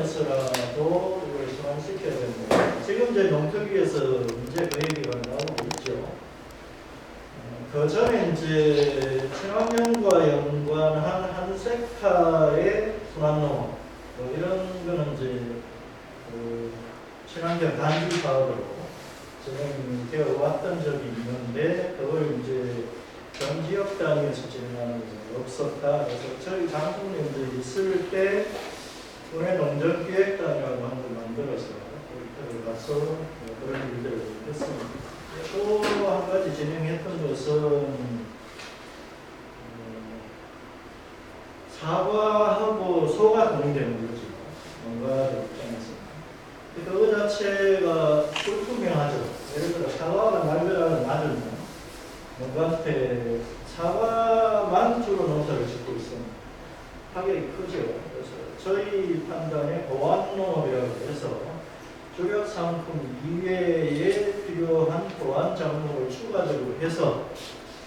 차원에서라도 이걸 순환시켜야 됩니다. 지금 이제 농특위에서 이제 그 얘기가 나오고 있죠. 그 전에 이제 친환경과 연관한 한 섹터의 순환농업 이런 거는 이제 그 친환경 단지 사업으로 진행되어 왔던 적이 있는데 그걸 이제 전 지역 단위에서 진행하는 게 없었다. 그래서 저희 장군님들 있을 때 군의 농전기획단이라고 한 걸 만들어서 거기를 가서 그런 일들을 했습니다. 또 한 가지 진행했던 것은 사과하고 소가 동의되는 거죠. 농가 입장에서. 그 자체가 불분명하죠. 예를 들어 사과가 날벼락을 맞으면 농가한테 사과만 주로 농사를 짓고 있으면 타격이 크죠. 그래서 저희 판단에 보완농업이라고 해서 주력 상품 이외에 필요한 보완 작물을 추가적으로 해서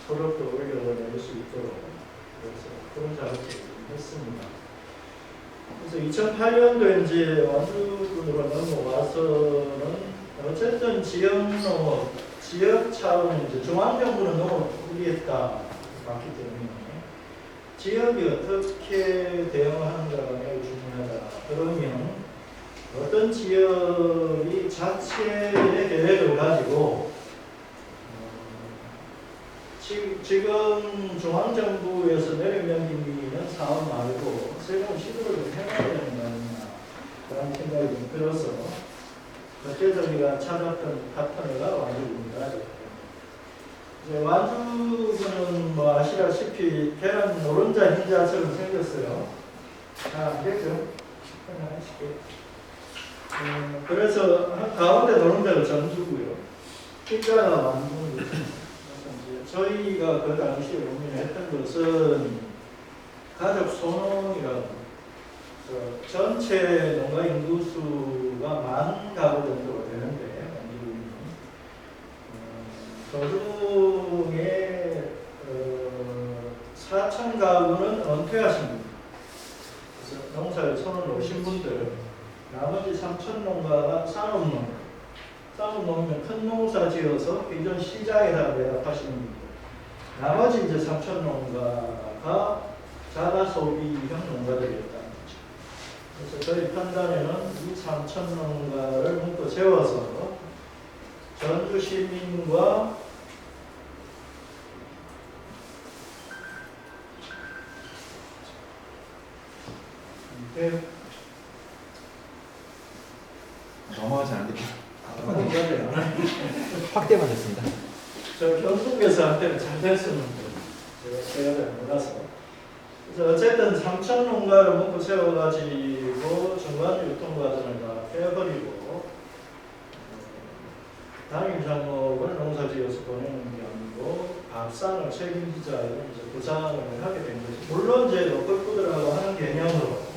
소득도 올려낼 수 있도록 그래서 그런 작업을 했습니다. 그래서 2008년도에 이제 완주군으로 넘어와서는 어쨌든 지역농업, 지역 차원의 이제 중앙정부는 농업을 포기했다 봤기 때문에 지역이 어떻게 대응하는가가 매우 중요하다. 그러면 어떤 지역이 자체의 계획을 가지고 지금 중앙정부에서 내려넘기는 사업 말고 새로운 시도를 좀 해봐야 되는 거 아니냐 그런 생각이 좀 들어서 그때 저희가 찾았던 파트너가 완주군이다. 이제 완주군은 뭐 아시다시피 계란 노른자 흰자처럼 생겼어요. 잘 알겠죠? 그래서 가운데 노른자가 전주고요. 흰자가 완주군이죠. 저희가 그 당시에 고민했던 것은 가족 소농이라고 전체 농가 인구수가 10,000 가구 정도가 되는데 그중에 4,000 가구는 은퇴하신 분들, 그래서 농사를 손을 놓으신 분들, 나머지 3,000 농가가 산업농가, 산업농가는 큰 농사 지어서 기존 시장에다가 매각하시는 분들, 나머지 이제 3,000 농가가 자가 소비형 농가들이었다는 거죠. 그래서 저희 판단에는 이 3,000 농가를 묶어 세워서 전주 시민과 넘어가지 않겠죠. 확대만 확대만 됐습니다. 저 경북에서 한때는 잘 됐었는데 제가 잘 몰라서 그래서 어쨌든 3,000 농가를 묶고 세워가지고 중간 유통과정을 다 빼버리고 단일 작목을 농사지어서 보내는 게 아니고 밥상을 책임지자 이런 이제 구상을 하게 된 거죠. 물론 이제 로컬푸드라고 하는 개념으로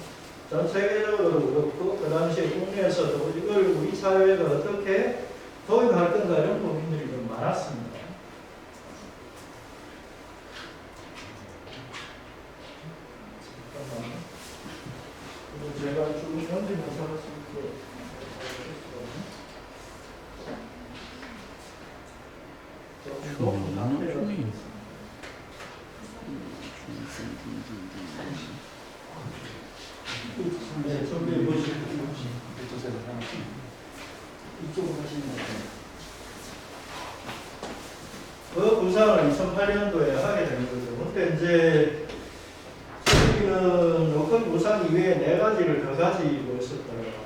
전 세계적으로도 그렇고 그 당시에 국내에서도 이걸 우리 사회가 어떻게 도입할 건가 이런 고민들이 좀 많았습니다. 잠깐만. 그리고 제가 쭉 현지 모사할 수 있게 네, 준비해 보시고 이쪽으로 하시면 돼요. 그 구상을 2008년도에 하게 된 거죠. 근데 이제 저희는 로컬 구상 이외에 4가지를 더 가지고 있었다고 합니다.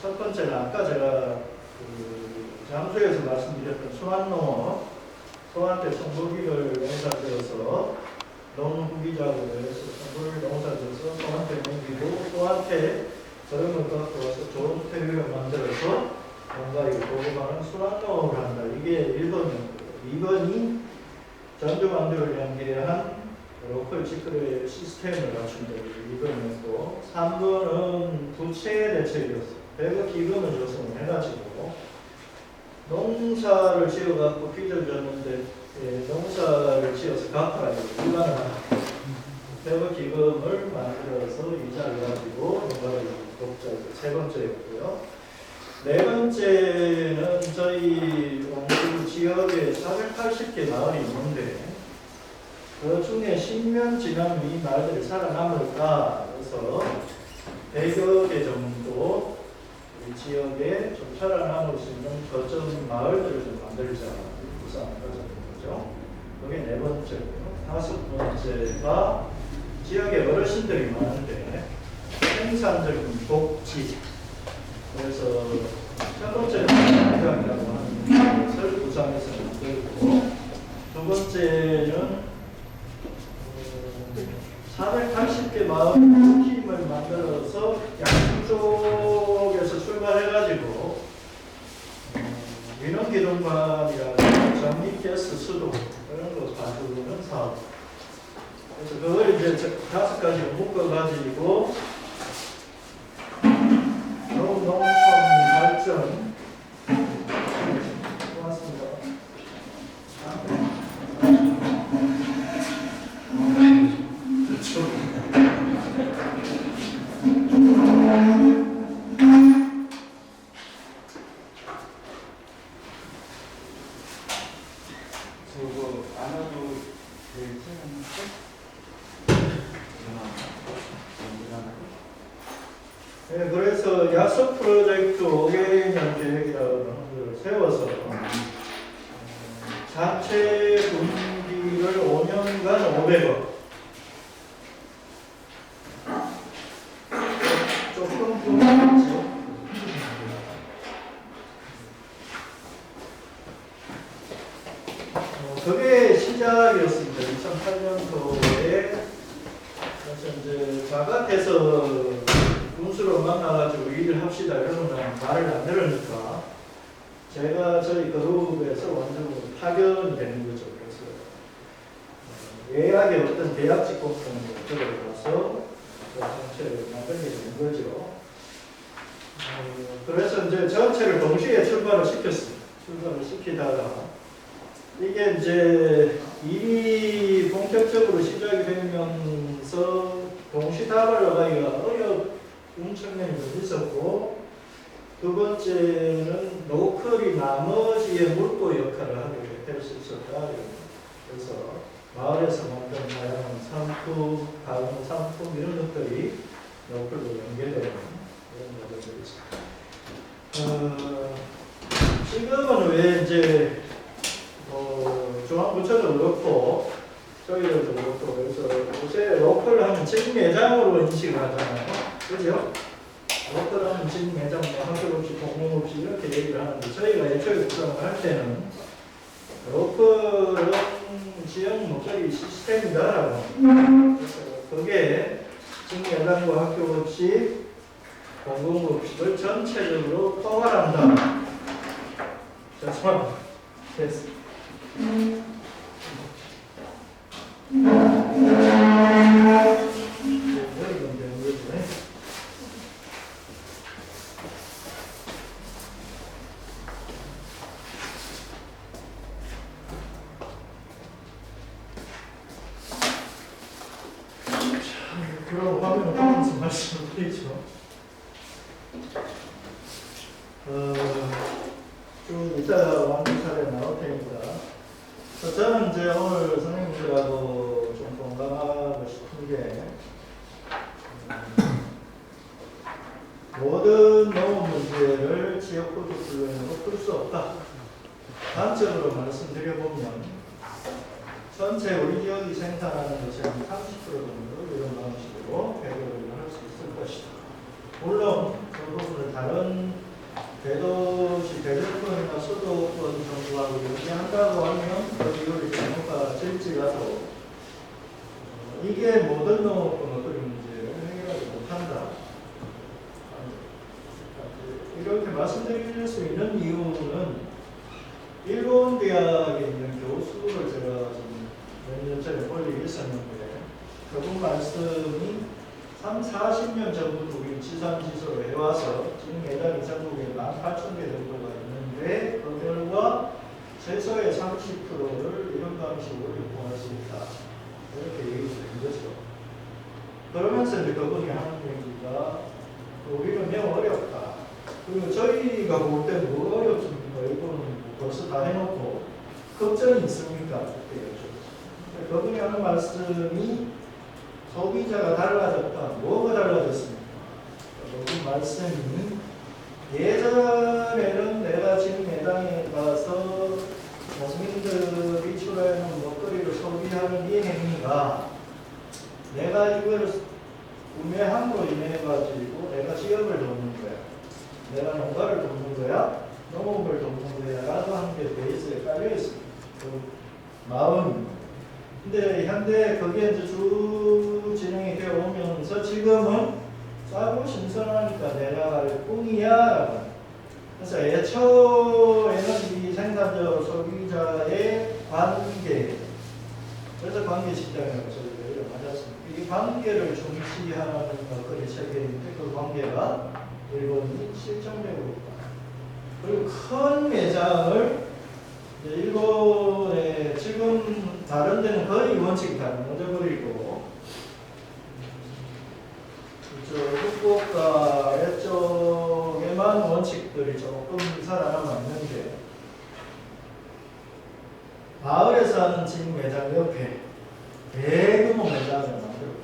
첫 번째는 아까 제가 그 장소에서 말씀드렸던 순환농업, 소한테 청소기를 농사지어서 농후기작으로 해서 청소기를 농사지어서 소한테 넘기고 소한테 그런 걸 갖고 와서 좋은 퇴비를 만들어서 뭔가 이 보고하는 순환농업을 한다. 이게 1번이었고요. 2번이 전주광주를 연계한 로컬 직거래 시스템을 갖춘다. 2번이었고 3번은 부채 대책이었어요. 배급 기금을 조성을 해가지고 농사를 지어갖고 빚을 졌는데 농사를 지어서 갚아야 불가능한 배급 기금을 만들어서 이자를 가지고 농가를 돕자. 세 번째였고요. 네 번째는 저희 원주 지역에 480개 마을이 있는데 그 중에 10년 지나면 이 마을들이 살아남을까 해서 100여 개 정도 우리 지역에 좀 살아남을 수 있는 거점 마을들을 좀 만들자 구상을 가져온 거죠. 그게 네 번째고요. 다섯 번째가 지역에 어르신들이 많은데 생산적인 복지. 그래서 첫 번째는 공장이라고 하는 것을 구상해서 만들고 두 번째는 480개 마을 팀을 만들어서 양쪽 쪽에서 출발해가지고 민원기동관이라는 전기가스 수도 이런 거 봐주는 사업. 그래서 그걸 이제 5가지로 묶어가지고 농촌 발전 고맙습니다. 저거 안 와도 되지? 네, 그래서 약속 프로젝트 5개년 계획이라는 걸 세워서 자체 분기를 5년간 500억 조금 부족하죠. 그게 시작이었습니다. 2008년도에 그래서 이제 바깥에서 군수로 만나가지고 일을 합시다 이러면 말을 안 들으니까 제가 저희 그룹에서 완전 파견이 되는 거죠. 그래서 예약의 어떤 계약직 공통을 들어가서 그 전체를 만들게 된 거죠. 그래서 이제 전체를 동시에 출발을 시켰습니다. 출발을 시키다가 이게 이제 일이 본격적으로 시작이 되면서 동시다발로 가기가 어려운 측면이 좀 있었고 두 번째는 로컬이 나머지의 물고 역할을 하게 될 수 있었다. 그래서 마을에서 만든 다양한 상품, 다른 상품 이런 것들이 로컬로 연계되는 이런 것들이 있습니다. 지금은 왜 이제 중앙부처도 그렇고 저희들도 그렇고 그래서 요새 로컬 하면 직매장으로 인식을 하잖아요. 그죠? 로컬 하면 직매장, 학교 없이 공공 없이 이렇게 얘기를 하는데 저희가 애초에 구성을 할 때는 로컬은 지역 목적이 시스템이다라고 그래서 그게 직매장과 학교 없이 공공 없이를 전체적으로 포괄한다. 죄송합니다. 됐습니다. 그런 화면을 보면서 말씀을 드리죠. 좀 이따가 완전 차례 나올 테니까. 저는 이제 오늘 선생님들하고 좀 공감하고 싶은 게 모든 농업 문제를 지역 구조 플랜으로 풀 수 없다. 단적으로 말씀드려보면 전체 우리 지역이 생산하는 것의 한 30% 정도 이런 방식으로 해결을 할 수 있을 것이다. 물론 그 부분을 다른 대도시, 대전권이나 수도권 정부하고 얘기한다고 하면 그 비율이 좀 높아질지라도 이게 모든 농업권 어떤 문제를 해결하지 못한다. 이렇게 말씀드릴 수 있는 이유는 일본 대학에 있는 교수를 제가 몇 년 전에 볼 일이 있었는데 그분 말씀이 40년 전부터 우리 지산지소로 해와서 지금 매달 전국에 18,000개 정도가 있는데 그 결과 최소의 30%를 이런 방식으로 유통할 수 있다. 이렇게 얘기되는 거죠. 그러면서 이제 그분이 하는 얘기가 우리는 매우 어렵다. 그리고 저희가 볼 때 뭐가 어렵습니까? 이거는 벌써 다 해놓고 걱정이 있습니까? 그분이 하는 말씀이 소비자가 달라졌다. 뭐가 달라졌습니까? 그분 말씀이 예전에는 내가 지금 매장에 가서 농민들이 출하하는 먹거리를 소비하는 이 행위가 내가 이걸 구매함으로 인해 가지고 내가 지역을 돕는 거야. 내가 농가를 돕는 거야. 농업을 돕는 거야. 라고 하는 게 베이스에 깔려 있습니다. 그 마음이. 근데 현대 그게 이제 쭉 진행이 되어 오면서 지금은 싸고 신선하니까 내가 할 뿐이야. 그래서 애초에는 이 생산자 소비자의 관계, 그래서 관계 직장이라고 저희가 이름 하셨습니다. 이 관계를 중시하는 것들이 체계인데 그 관계가 일본이 실정되고 있다. 그리고 큰 매장을 일본에 지금 다른 데는 거의 원칙이 다 무너져버리고 후쿠오카 이쪽에만 원칙들이 조금 살아남았는데 마을에서 하는 지금 매장 옆에 대규모 매장을 만들고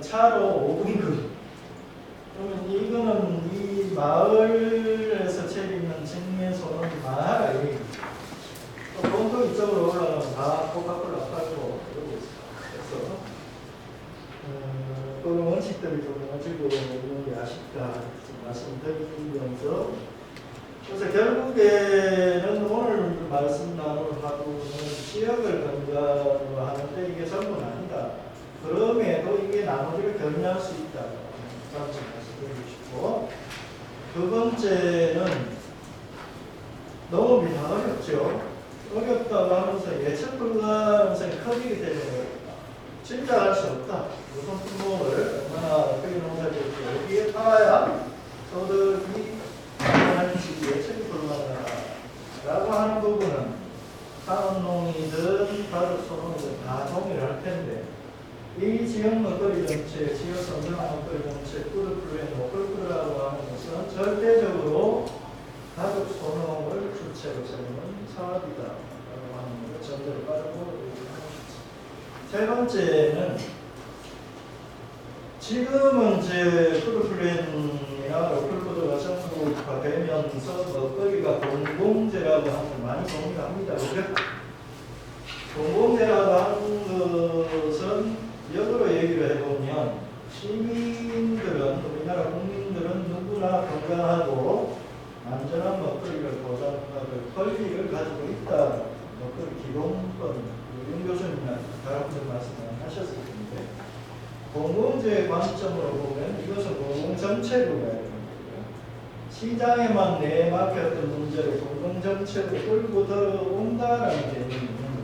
차로 5분 거리. 그러면 이거는 이 마을에서 차리는 직매소는 다 본토 이쪽으로 올라가면 다 코카콜라 팔고 그러고 있어요. 그래서 그런 원칙들이 좀 가지고 있는 게 아쉽다 말씀드리면서 그래서 결국에는 오늘 말씀 나누고 지역을 근거로 하는데 이게 전부는 아니다. 그럼에도 이게 나머지를 견인할 수 있다. 말씀드리고 싶고 두 번째는 농업이 다 어렵죠. 어렵다고 하면서 예측 불가능성이 커지기 때문에 진짜 할 수 없다. 우선 품목을 얼마나 크게 농사지을지 여기에 따라야 소득이 가능한지 예측이 불가능하다라고 하는 부분은 산업농이든 가족소농이든 다 동의를 할 텐데 이 지역 먹거리 정책, 지역 성장한 먹거리 정책, 푸드플랜, 로컬푸드라고 하는 것은 절대적으로 가족소농을 주체로 세우는 사업이다라고 하는 것을 전제로 가지고 세 번째는 지금은 이제 푸드플랜이나 로컬푸드가 정부가 되면서 먹거리가 공공재라고 하는 걸 많이 동의합니다. 그죠? 공공재라고 하는 것은 역으로 얘기를 해보면 시민들은 우리나라 국민들은 누구나 건강하고 안전한 먹거리를 보장하는 권리를 가지고 있다. 먹거리 기본권 윤 교수님이나 다른 분들 말씀을 하셨을 텐데 공공재의 관점으로 보면 이것은 공공정책으로 가야 되는 거고요. 시장에만 내막혔던 문제를 공공정책으로 끌고 들어온다라는 개념이 있는 거죠.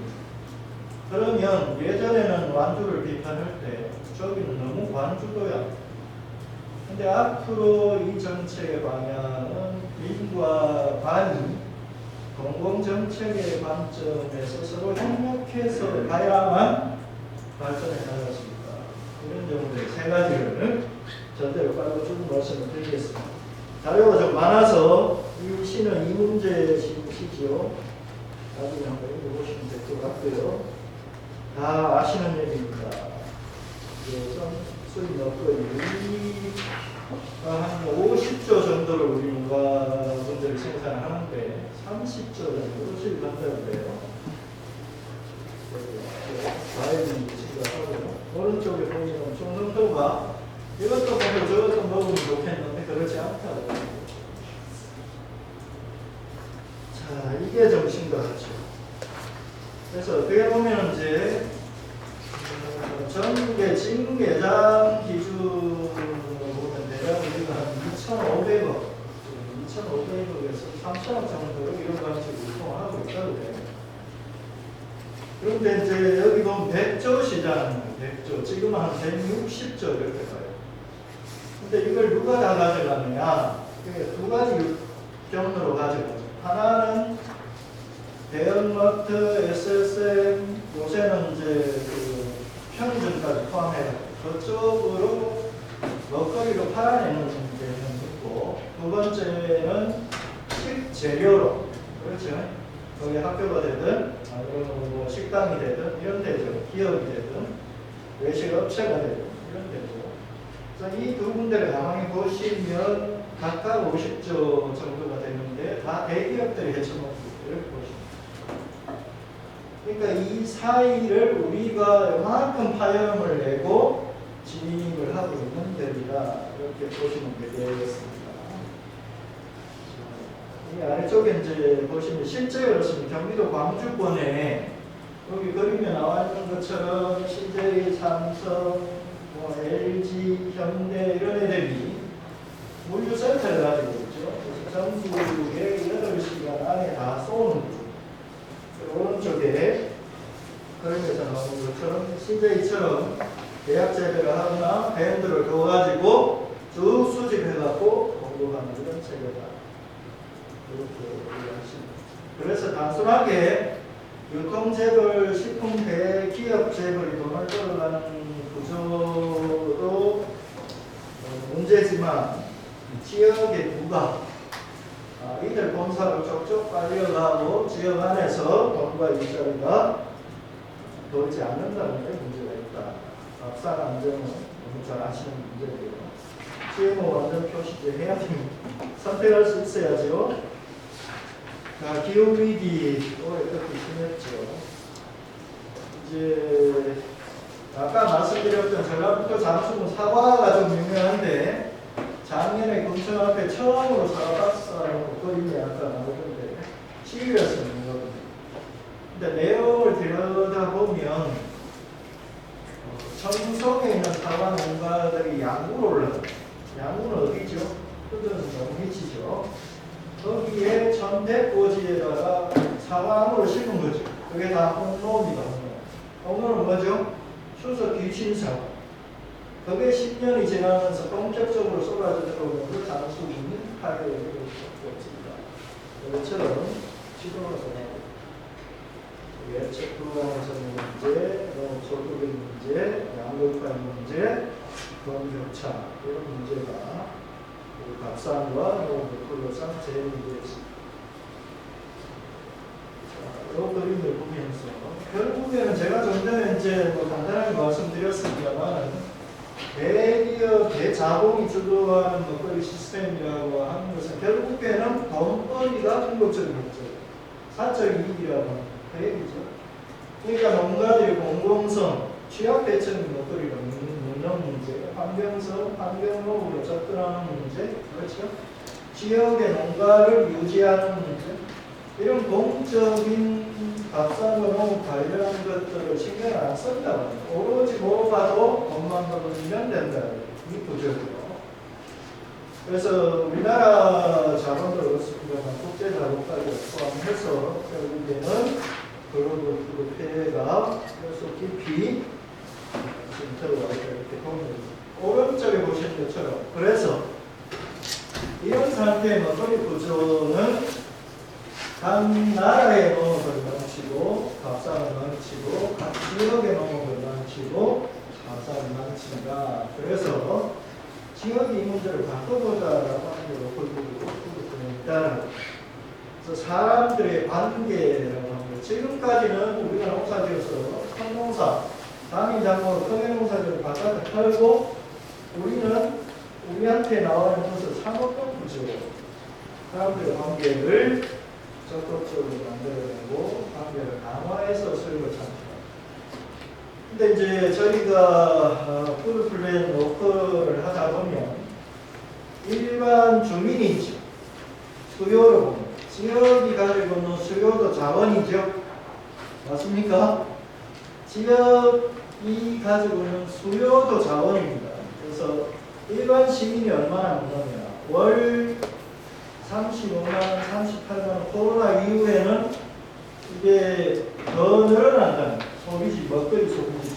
그러면 예전에는 완주를 비판할 때 저기는 너무 관주도야. 근데 앞으로 이 정책의 방향은 민과 관이 공공정책의 관점에서 서로 협력해서 가야만 발전해 나갈 수 있다. 이런 정도의 세 가지를 전대로 깔고 쭉 말씀을 드리겠습니다. 자료가 좀 많아서 이 시는 이 문제 시죠. 나중에 한번 읽어보시면 될 것 같고요. 다 아시는 얘기입니다. 수입 먹거리 한 50조 정도를 우리 농가분들이 생산하는데 30조 정도 수입한다는데요. 과일은 지금 오른쪽에 보면 총성도가 이것도 먹고 저것도 먹으면 좋겠는데 그렇지 않다고. 자, 이게 정신과 같죠. 그래서 어떻게 보면 이제 전국의 직매장 기준으로 보면 대략 우리가 한 2,500억, 2,500억에서 3,000억 정도로 이런 방식으로 유통하고 있다고 해요. 그런데 이제 여기 보면 100조 시장입니다. 100조. 지금 한 160조 이렇게 가요. 근데 이걸 누가 다 가져가느냐? 두 가지 경로로 가져가죠. 하나는 대형마트, SSM, 요새는 이제 그 편의점까지 포함해서 그쪽으로 먹거리로 팔아내는 개념이 있고, 있고, 두 번째는 식재료로, 그렇죠? 거기 학교가 되든 아니면 뭐 식당이 되든 이런 데죠. 기업이 되든 외식업체가 되든 이런 데죠. 그래서 이 두 군데를 가만히 보시면 각각 50조 정도가 되는데 다 대기업들이 헤쳐먹고 이렇게 보시면 그러니까 이 사이를 우리가 이만큼 파열음을 내고 진입을 하고 있는 데이다 이렇게 보시면 되겠습니다. 이 아래쪽에 이제 보시면 실제 그렇습니다. 경기도 광주권에 여기 그림에 나와 있는 것처럼 CJ, 삼성, 뭐 LG, 현대 이런 애들이 물류센터를 가지고 있죠. 그래서 전국에 8시간 안에 다 쏘는 거죠. 오른쪽에 그림에서 나오는 것처럼 CJ처럼 대학 재배를 하거나 밴드를 그어가지고 쭉 수집해갖고 공급하는 이런 체계다. 이렇게 이해하십니다. 그래서 단순하게 유통재벌, 식품대, 기업재벌이 돈을 끌어가는 구조도 문제지만 지역의 부가 이들 본사로 쪽쪽 빨려가고 지역 안에서 돈과 일자리가 돌지 않는다는 데 문제가 있다. 밥상 안정은 너무 잘 아시는 문제고요. GMO 완전 표시제 해야 됩니다. 선택할 수 있어야죠. 자, 기후위기 올해 그렇게 심했죠. 이제 아까 말씀드렸던 전라북도 장수군 사과가 좀 유명한데 작년에 금천 앞에 처음으로 사과박사라고 그림이 아까 나오던데 시위였습니다. 근데 내용을 들여다보면 청송에 있는 사과 농가들이 양구로 올라가요. 양구는 어디죠? 그들은 영미치죠. 거기에 천백고지에다가 사과함으로 심은 거죠. 그게 다 홍로입니다. 홍로는 뭐죠? 수소 귀신사. 그게 10년이 지나면서 본격적으로 쏟아져 들어오는 그 장수군이 파괴를 했습니다. 이것처럼 시도로서 예측 불가능성 문제, 소득의 문제, 양극화의 문제, 건격차 이런 문제가 밥상과 노블로상 제일 문제였습니다. 이 그림을 보면서 결국에는 제가 좀 전에 이제 간단하게 말씀드렸습니다만 대기업 대자본이 주도하는 먹거리 시스템이라고 하는 것은 결국에는 돈벌이가 궁극적인 목적이에요. 사적 이익이라고 하는 그 얘기죠. 그러니까 농가들이 공공성, 취약계층 먹거리를 먹는 문제, 환경성, 환경로으로 접근하는 문제, 그렇죠? 지역의 농가를 유지하는 문제, 이런 공적인 밥상과 농업 관련 것들을 신경 안 쓴다고 오로지 먹어봐도 돈만 벌면 된다. 이 구조죠. 그래서 우리나라 자본도 그렇습니다만 국제 자본까지 포함해서 결국에는 글로벌 폐해가 그래서 깊이 지금 들어와 있다 이렇게 보면 오른쪽에 보시는 것처럼 그래서 이런 상태의 먹거리 구조는 각 나라의 농업을 망치고 밥상을 망치고 각 지역의 농업을 망치고 밥상을 망친다. 그래서 지역이 이 문제를 바꿔보자라고 하는 게 로컬구입니다. 그래서 사람들의 관계라고 합니다. 지금까지는 우리가 농사지어서 큰 농사, 당일장으로 크게 농사지어서 바깥에 팔고 우리는 우리한테 나오는 것을 상업적 구조, 사람들의 관계를 적극적으로 만들어내고 관계를 강화해서 수익을 창출합니다. 근데 이제 저희가 풀플랜 워크를 하다 보면 일반 주민이 있죠. 수요로 봅니다. 지역이 가지고 있는 수요도 자원이죠. 맞습니까? 지역이 가지고 있는 수요도 자원입니다. 그래서 일반 시민이 얼마나 먹느냐. 월 35만원, 38만원 코로나 이후에는 이게 더 늘어난다는 소비지, 먹거리 소비지.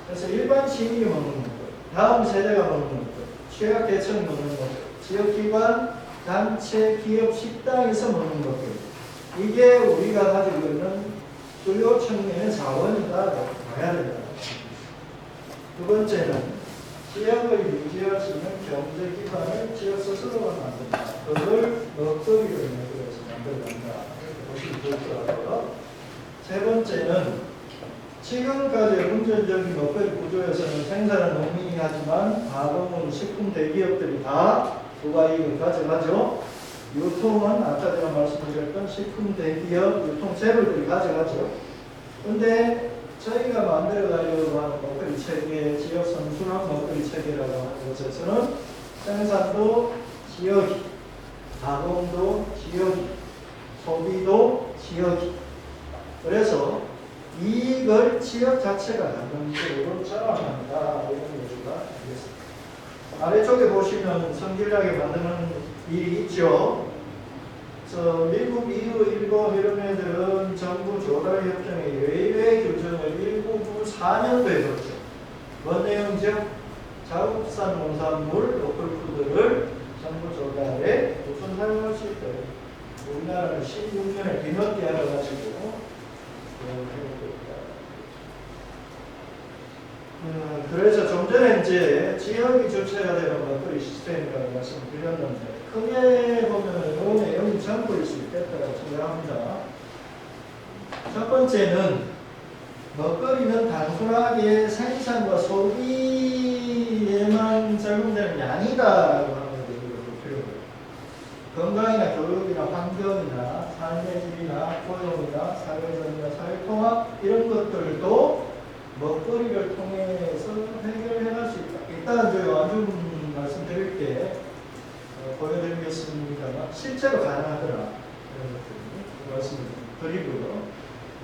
그래서 일반 시민이 먹는 것, 다음 세대가 먹는 것, 취약계층이 먹는 것, 지역기관, 단체, 기업, 식당에서 먹는 것들. 이게 우리가 가지고 있는 수요 측면의 자원이다. 봐야 된다. 두 번째는 지역을 유지할 수 있는 경제 기반을 지역 스스로가 만든다. 그걸 먹거리를 만들어서 만들어간다. 이렇게 보시면 좋을 것 같고요. 세 번째는 지금까지의 금전적인 먹거리 구조에서는 생산은 농민이 하지만 가공은 식품 대기업들이 다 부가이익을 가져가죠. 유통은 아까 제가 말씀드렸던 식품 대기업 유통 재벌들이 가져가죠. 근데 저희가 만들어가려고 하는 먹거리 체계, 지역 선순환 먹거리 체계라고 하는 것에서는 생산도 지역이, 가공도 지역이, 소비도 지역이. 그래서 이익을 지역 자체가 갖는 쪽으로 전환한다. 이런 얘기가 되겠습니다. 아래쪽에 보시면 성질나게 만드는 일이 있죠. 미국, EU, 일본 이런 애들은 정부 조달 협정의 예외 규정을 1994년도에 줬죠. 뭔 내용이죠? 자국산 농산물, 로컬푸드를 정부 조달에 우선 사용할 수 있다. 우리나라는 16년에 뒤늦게 알아가지고 그래서 좀 전에 이제 지역이 주체가 되는 먹거리 시스템이라고 말씀드렸는데 크게 보면 이 내용이 전부일 수 있겠다고 생각합니다. 첫 번째는 먹거리는 단순하게 생산과 소비에만 적용되는 게 아니다라고 하는 것을 필요해요. 건강이나 교육이나 환경이나 삶의 질이나 고용이나 사회적이나 사회통합 이런 것들도 먹거리를 통해서 해결해 갈 수 있다. 일단 저희 완전 말씀드릴 때 보여드리겠습니다만 실제로 가능하더라. 이런 것들이 말씀드리고요.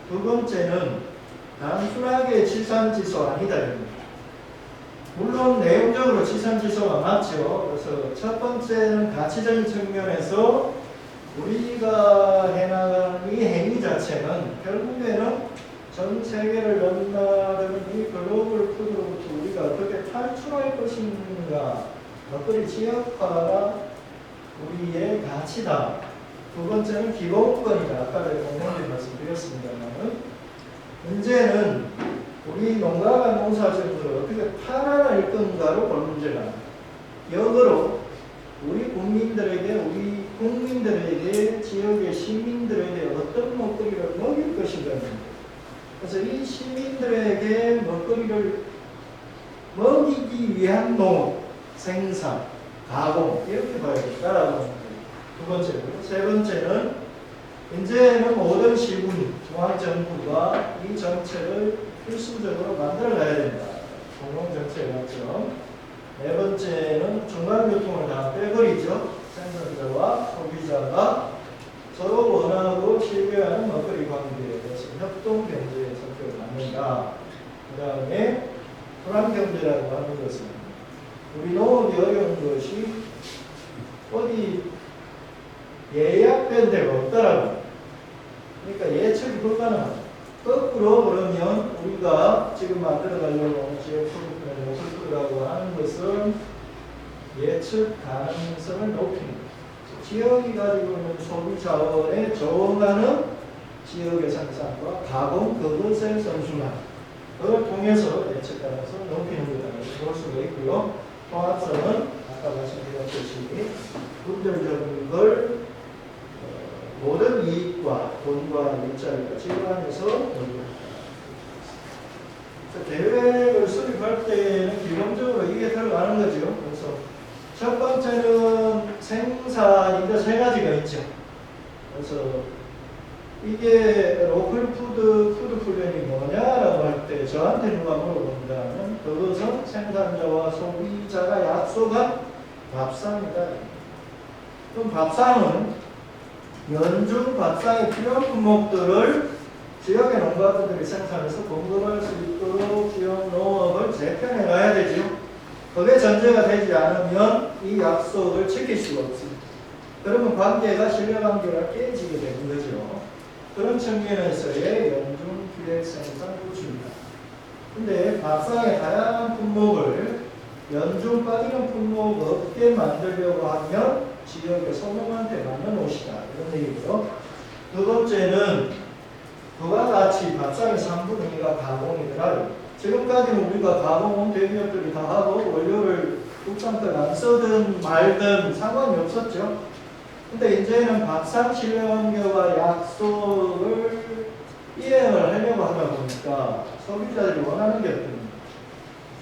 두 번째는 단순하게 지산지수 아니다. 물론 내용적으로 지산지수가 맞죠. 그래서 첫 번째는 가치적인 측면에서 우리가 해나가는 이 행위 자체는 결국에는 전 세계를 넘나드는 이 글로벌 푸드로부터 우리가 어떻게 탈출할 것인가. 먹거리 지역화가 우리의 가치다. 두 번째는 기본권이다. 아까 공동님 말씀드렸습니다만 문제는 우리 농가가 농사지을 어떻게 팔아낼 건가로 볼 문제가 역으로 우리 국민들에게 지역의 시민들에게 어떤 먹거리를 먹일 것인가. 그래서 이 시민들에게 먹거리를 먹이기 위한 농업, 생산, 가공 이렇게 봐야겠다라고 합니다. 두 번째로. 세 번째는 이제는 모든 시군, 중앙정부가 이 정책을 필수적으로 만들어가야 된다. 공동정책 관점. 네 번째는 중간교통을 다 빼버리죠. 생산자와 소비자가 서로 원하고 신뢰하는 먹거리 관계에 대해서 협동경제의 성격을 갖는다. 그 다음에 불안경제라고 하는 것은 우리 농업이 어려운 것이 어디 예약된 데가 없더라고요. 그러니까 예측이 불가능하다. 거꾸로 그러면 우리가 지금 만들어가려고 하는 지역 푸드라고 하는 것은 예측 가능성을 높이는 거죠. 지역이 가지고 있는 소비 자원에 적응하는 지역의 생산과 가공 그것의 선순환 그걸 통해서 예측 가능성을 높이는 거다. 볼 수가 있고요. 통합성은 아까 말씀드렸듯이 분들적인 걸 모든 이익과 돈과 일자리가 지원해서 계획을 수립할 때는 기본적으로 이게 들어가는 거죠. 그래서 첫 번째는 생산인데 세 가지가 있죠. 그래서 이게 로컬 푸드 플랜이 뭐냐라고 할 때 저한테 누가 물어본다면 그것은 생산자와 소비자가 약속한 밥상이다. 그럼 밥상은 연중 밥상에 필요한 품목들을 지역의 농가들이 생산해서 공급할 수 있도록 지역 농업을 재편해 가야 되죠. 그게 전제가 되지 않으면 이 약속을 지킬 수가 없습니다. 그러면 관계가 신뢰관계가 깨지게 되는 거죠. 그런 측면에서의 연중 기획 생산 구축입니다. 근데 밥상의 다양한 품목을 연중 빠지는 품목 없게 만들려고 하면 지역의 소농한테 맞는 옷이다. 이런 얘기죠. 두 번째는 그와 같이 밥상의 3분의 2가 가공이더라도 지금까지는 우리가 가공은 대기업들이 다 하고 원료를 국산걸 안 쓰든 말든 상관이 없었죠. 근데 이제는 박상 실험료와 약속을 이행을 하려고 하다 보니까 소비자들이 원하는 게 어떻습니까?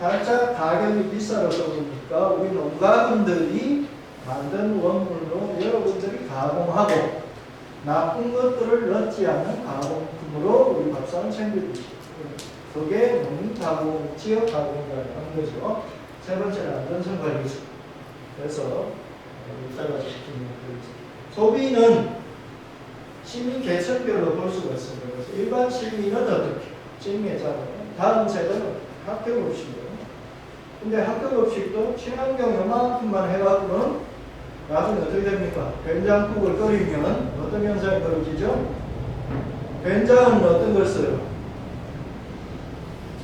살짝 가격이 비싸서 보니까 우리 농가분들이 만든 원물로 여러분들이 가공하고 나쁜 것들을 넣지 않는 가공품으로 우리 밥상을 챙기고 있습니다. 그게 농가공, 지역 가공이라는 거죠. 세 번째는 안전성 관리죠. 그래서 이따가 소비는 시민 계층별로 볼 수가 있습니다. 그래서 일반 시민은 어떻게? 지금의 다음 세대는 합격급식이에요. 근데 합격급식도 친환경 요만큼만 해갖고는 나중에 어떻게 됩니까? 된장국을 끓이면 어떤 현상이 벌어지죠? 된장은 어떤 걸 써요?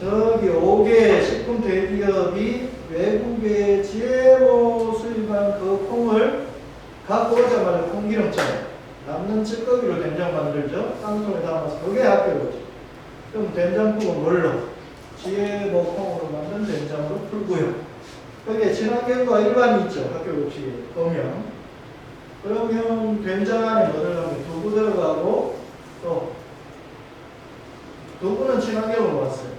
저기 5개 식품 대기업이 외국에 GMO 수입한 그 콩을 갖고 오자마자 콩기름장 남는 찌꺼기로 된장 만들죠. 깡통에 담아서 그게 합격이죠. 그럼 된장국은 뭘로? GMO 콩으로 만든 된장으로 풀고요. 그게 친환경과 일반이 있죠. 합격급식에 보면. 그러면 된장 안에 뭐 들어가면 두부 들어가고 또 두부는 친환경으로 왔어요.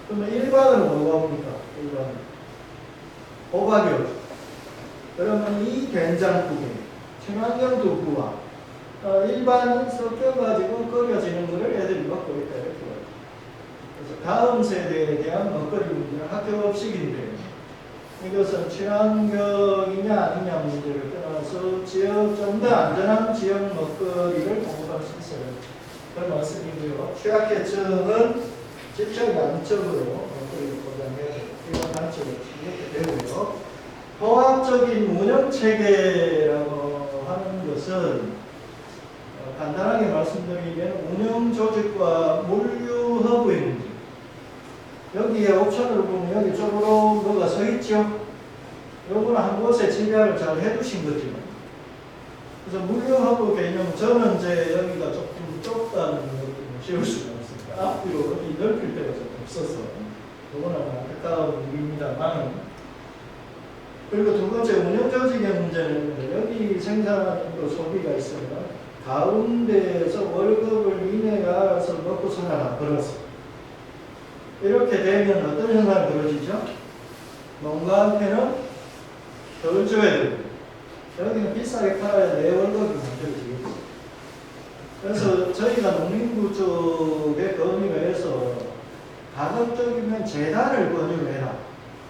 그러면 일반은 뭐가 옵니까? 일반은 호박이요. 그러면 이 된장국에 친환경 두부와 일반은 섞여가지고 끓여지는 것을 애들이 먹고 있다 이렇게 봐요. 그래서 다음 세대에 대한 먹거리 문제는 합격급식인데 이것은 친환경이냐 아니냐 문제를 떠나서 지역 좀 더 안전한 지역 먹거리를 공급할 수 있어요. 그런 말씀이고요. 취약계층은 직접 양적으로 먹거리를 보장해야 돼요. 이런 단점이 이렇게 되고요. 통합적인 운영체계라고 하는 것은 간단하게 말씀드리면 운영조직과 물류허브의 문제. 여기에 옵션을 보면 여기 쪽으로 뭐가 서 있죠? 요거는 한 곳에 집약을 잘 해두신 거죠. 그래서 물류허브 개념, 저는 이제 여기가 조금 좁다는 느낌을 씌울 수가 없습니다. 앞뒤로 여기 넓힐 데가 좀 없어서 요거는 안타까운 일입니다만. 그리고 두 번째 운영조직의 문제는 여기 생산도 소비가 있으면 가운데에서 월급을 인해 가서 먹고 살아라 벌어서 이렇게 되면 어떤 현상이 벌어지죠? 농가한테는 덜 줘야 되고 여기는 비싸게 팔아야 내 월급이 만들어지겠죠. 그래서 저희가 농림부 쪽에 건의를 해서 가급적이면 재단을 권유를 해라.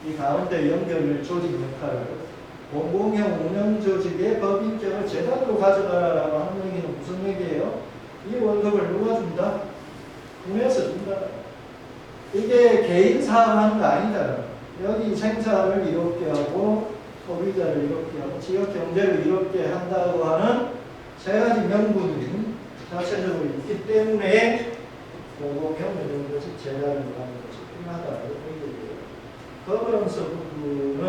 이 가운데 연결 조직 역할을 공공형 운영조직의 법인격을 재단으로 가져가라고 하는 얘기는 무슨 얘기예요? 이 월급을 누가 준다? 군에서 준다. 이게 개인 사업하는 거 아니다. 여기 생산을 이롭게 하고 소비자를 이롭게 하고 지역 경제를 이롭게 한다고 하는 세 가지 명분이 자체적으로 있기 때문에 공공형 운영조직 재단으로 가는 것이 필요하다. 이런 얘기예요. 거버넌스 부분은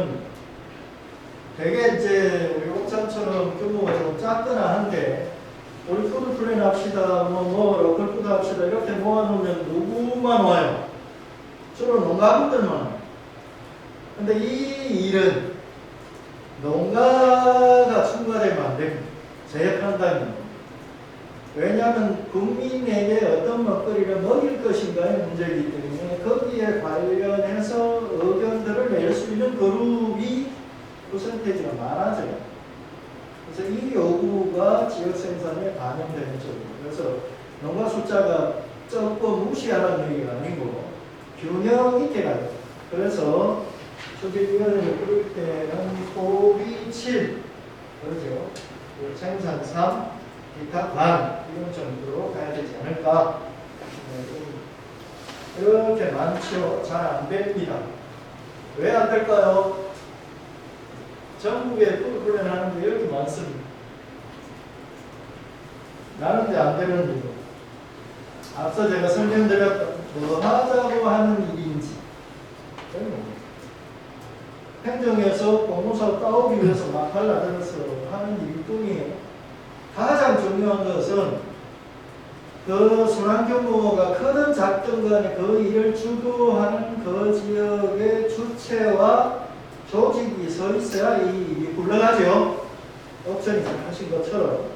되게 이제 우리 옥산처럼 규모가 좀 작거나 한데 우리 푸드 플랜 합시다, 로컬 푸드 합시다 이렇게 모아놓으면 누구만 와요? 주로 농가분들만 와요. 근데 이 일은 농가가 첨가되면 안 됩니다. 제 판단입니다. 왜냐하면 국민에게 어떤 먹거리를 먹일 것인가의 문제이기 때문에 거기에 관련해서 의견들을 낼 수 있는 그룹이 퍼센테이지가 많아져요. 그래서 이 요구가 지역 생산에 반영되는 쪽이에요. 그래서 농가 숫자가 적고 무시하라는 얘기가 아니고 균형 있게 가요. 그래서 추진위원회를 부를 때는 소비 7, 그렇죠? 생산 3, 기타 반 이런 정도로 가야 되지 않을까? 이렇게 많죠. 잘 안 됩니다. 왜 안 될까요? 전국에 푸드플랜 하는데 이렇게 많습니다. 나는데 안 되는 이유. 앞서 제가 설명드렸던 뭐 하자고 하는 일인지 행정에서 공무사 따오기 위해서 막 달라들어서 하는 일뿐이에요. 가장 중요한 것은 그 순환 규모가 크든 작든 간에 그 일을 주도하는 그 지역의 주체와 조직이 서 있어야 이 일이 굴러가죠. 옵션이 하신 것처럼.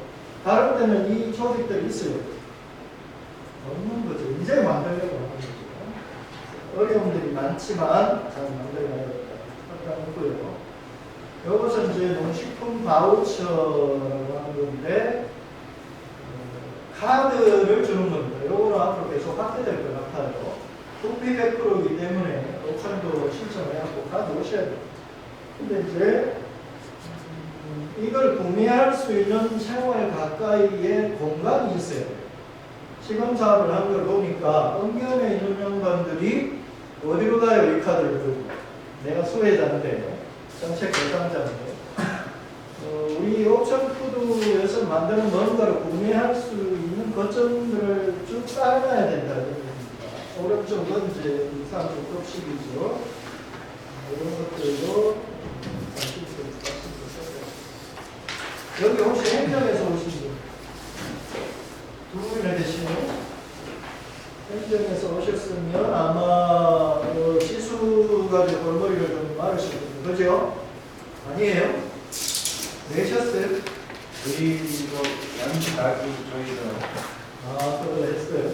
다른 데는 이 조직들이 있어요. 없는 거죠. 이제 만들려고 하는 거죠. 어려움들이 많지만 잘 만들어야겠다. 하고요. 이것은 이제 농식품 바우처라고 하는 건데, 카드를 주는 겁니다. 이거는 앞으로 계속 확대될 것 같아요. 부피 100%이기 때문에 옵션도 신청해갖고 가져오셔야 돼요. 근데 이제 이걸 구매할 수 있는 생활 가까이에 공간이 있어요. 시범 사업을 한 걸 보니까 응면에 있는 양반들이 어디로 가요? 이 카드를 들고. 내가 수혜자인데, 정책 대상자인데. 우리 옵션푸드에서 만드는 뭔가를 구매할 수 있는 거점들을 쭉 쌓아놔야 된다. 오른쪽은 이제 30급식이죠. 이런 것들도 여기 혹시 행정에서 오신 분? 두 분이나 계시네요. 행정에서 오셨으면 아마 지수가 골머리를 좀 마르실 거예요. 그죠? 아니에요? 내셨어요? 저희 이거 양식 나도 저희가 그걸 했어요.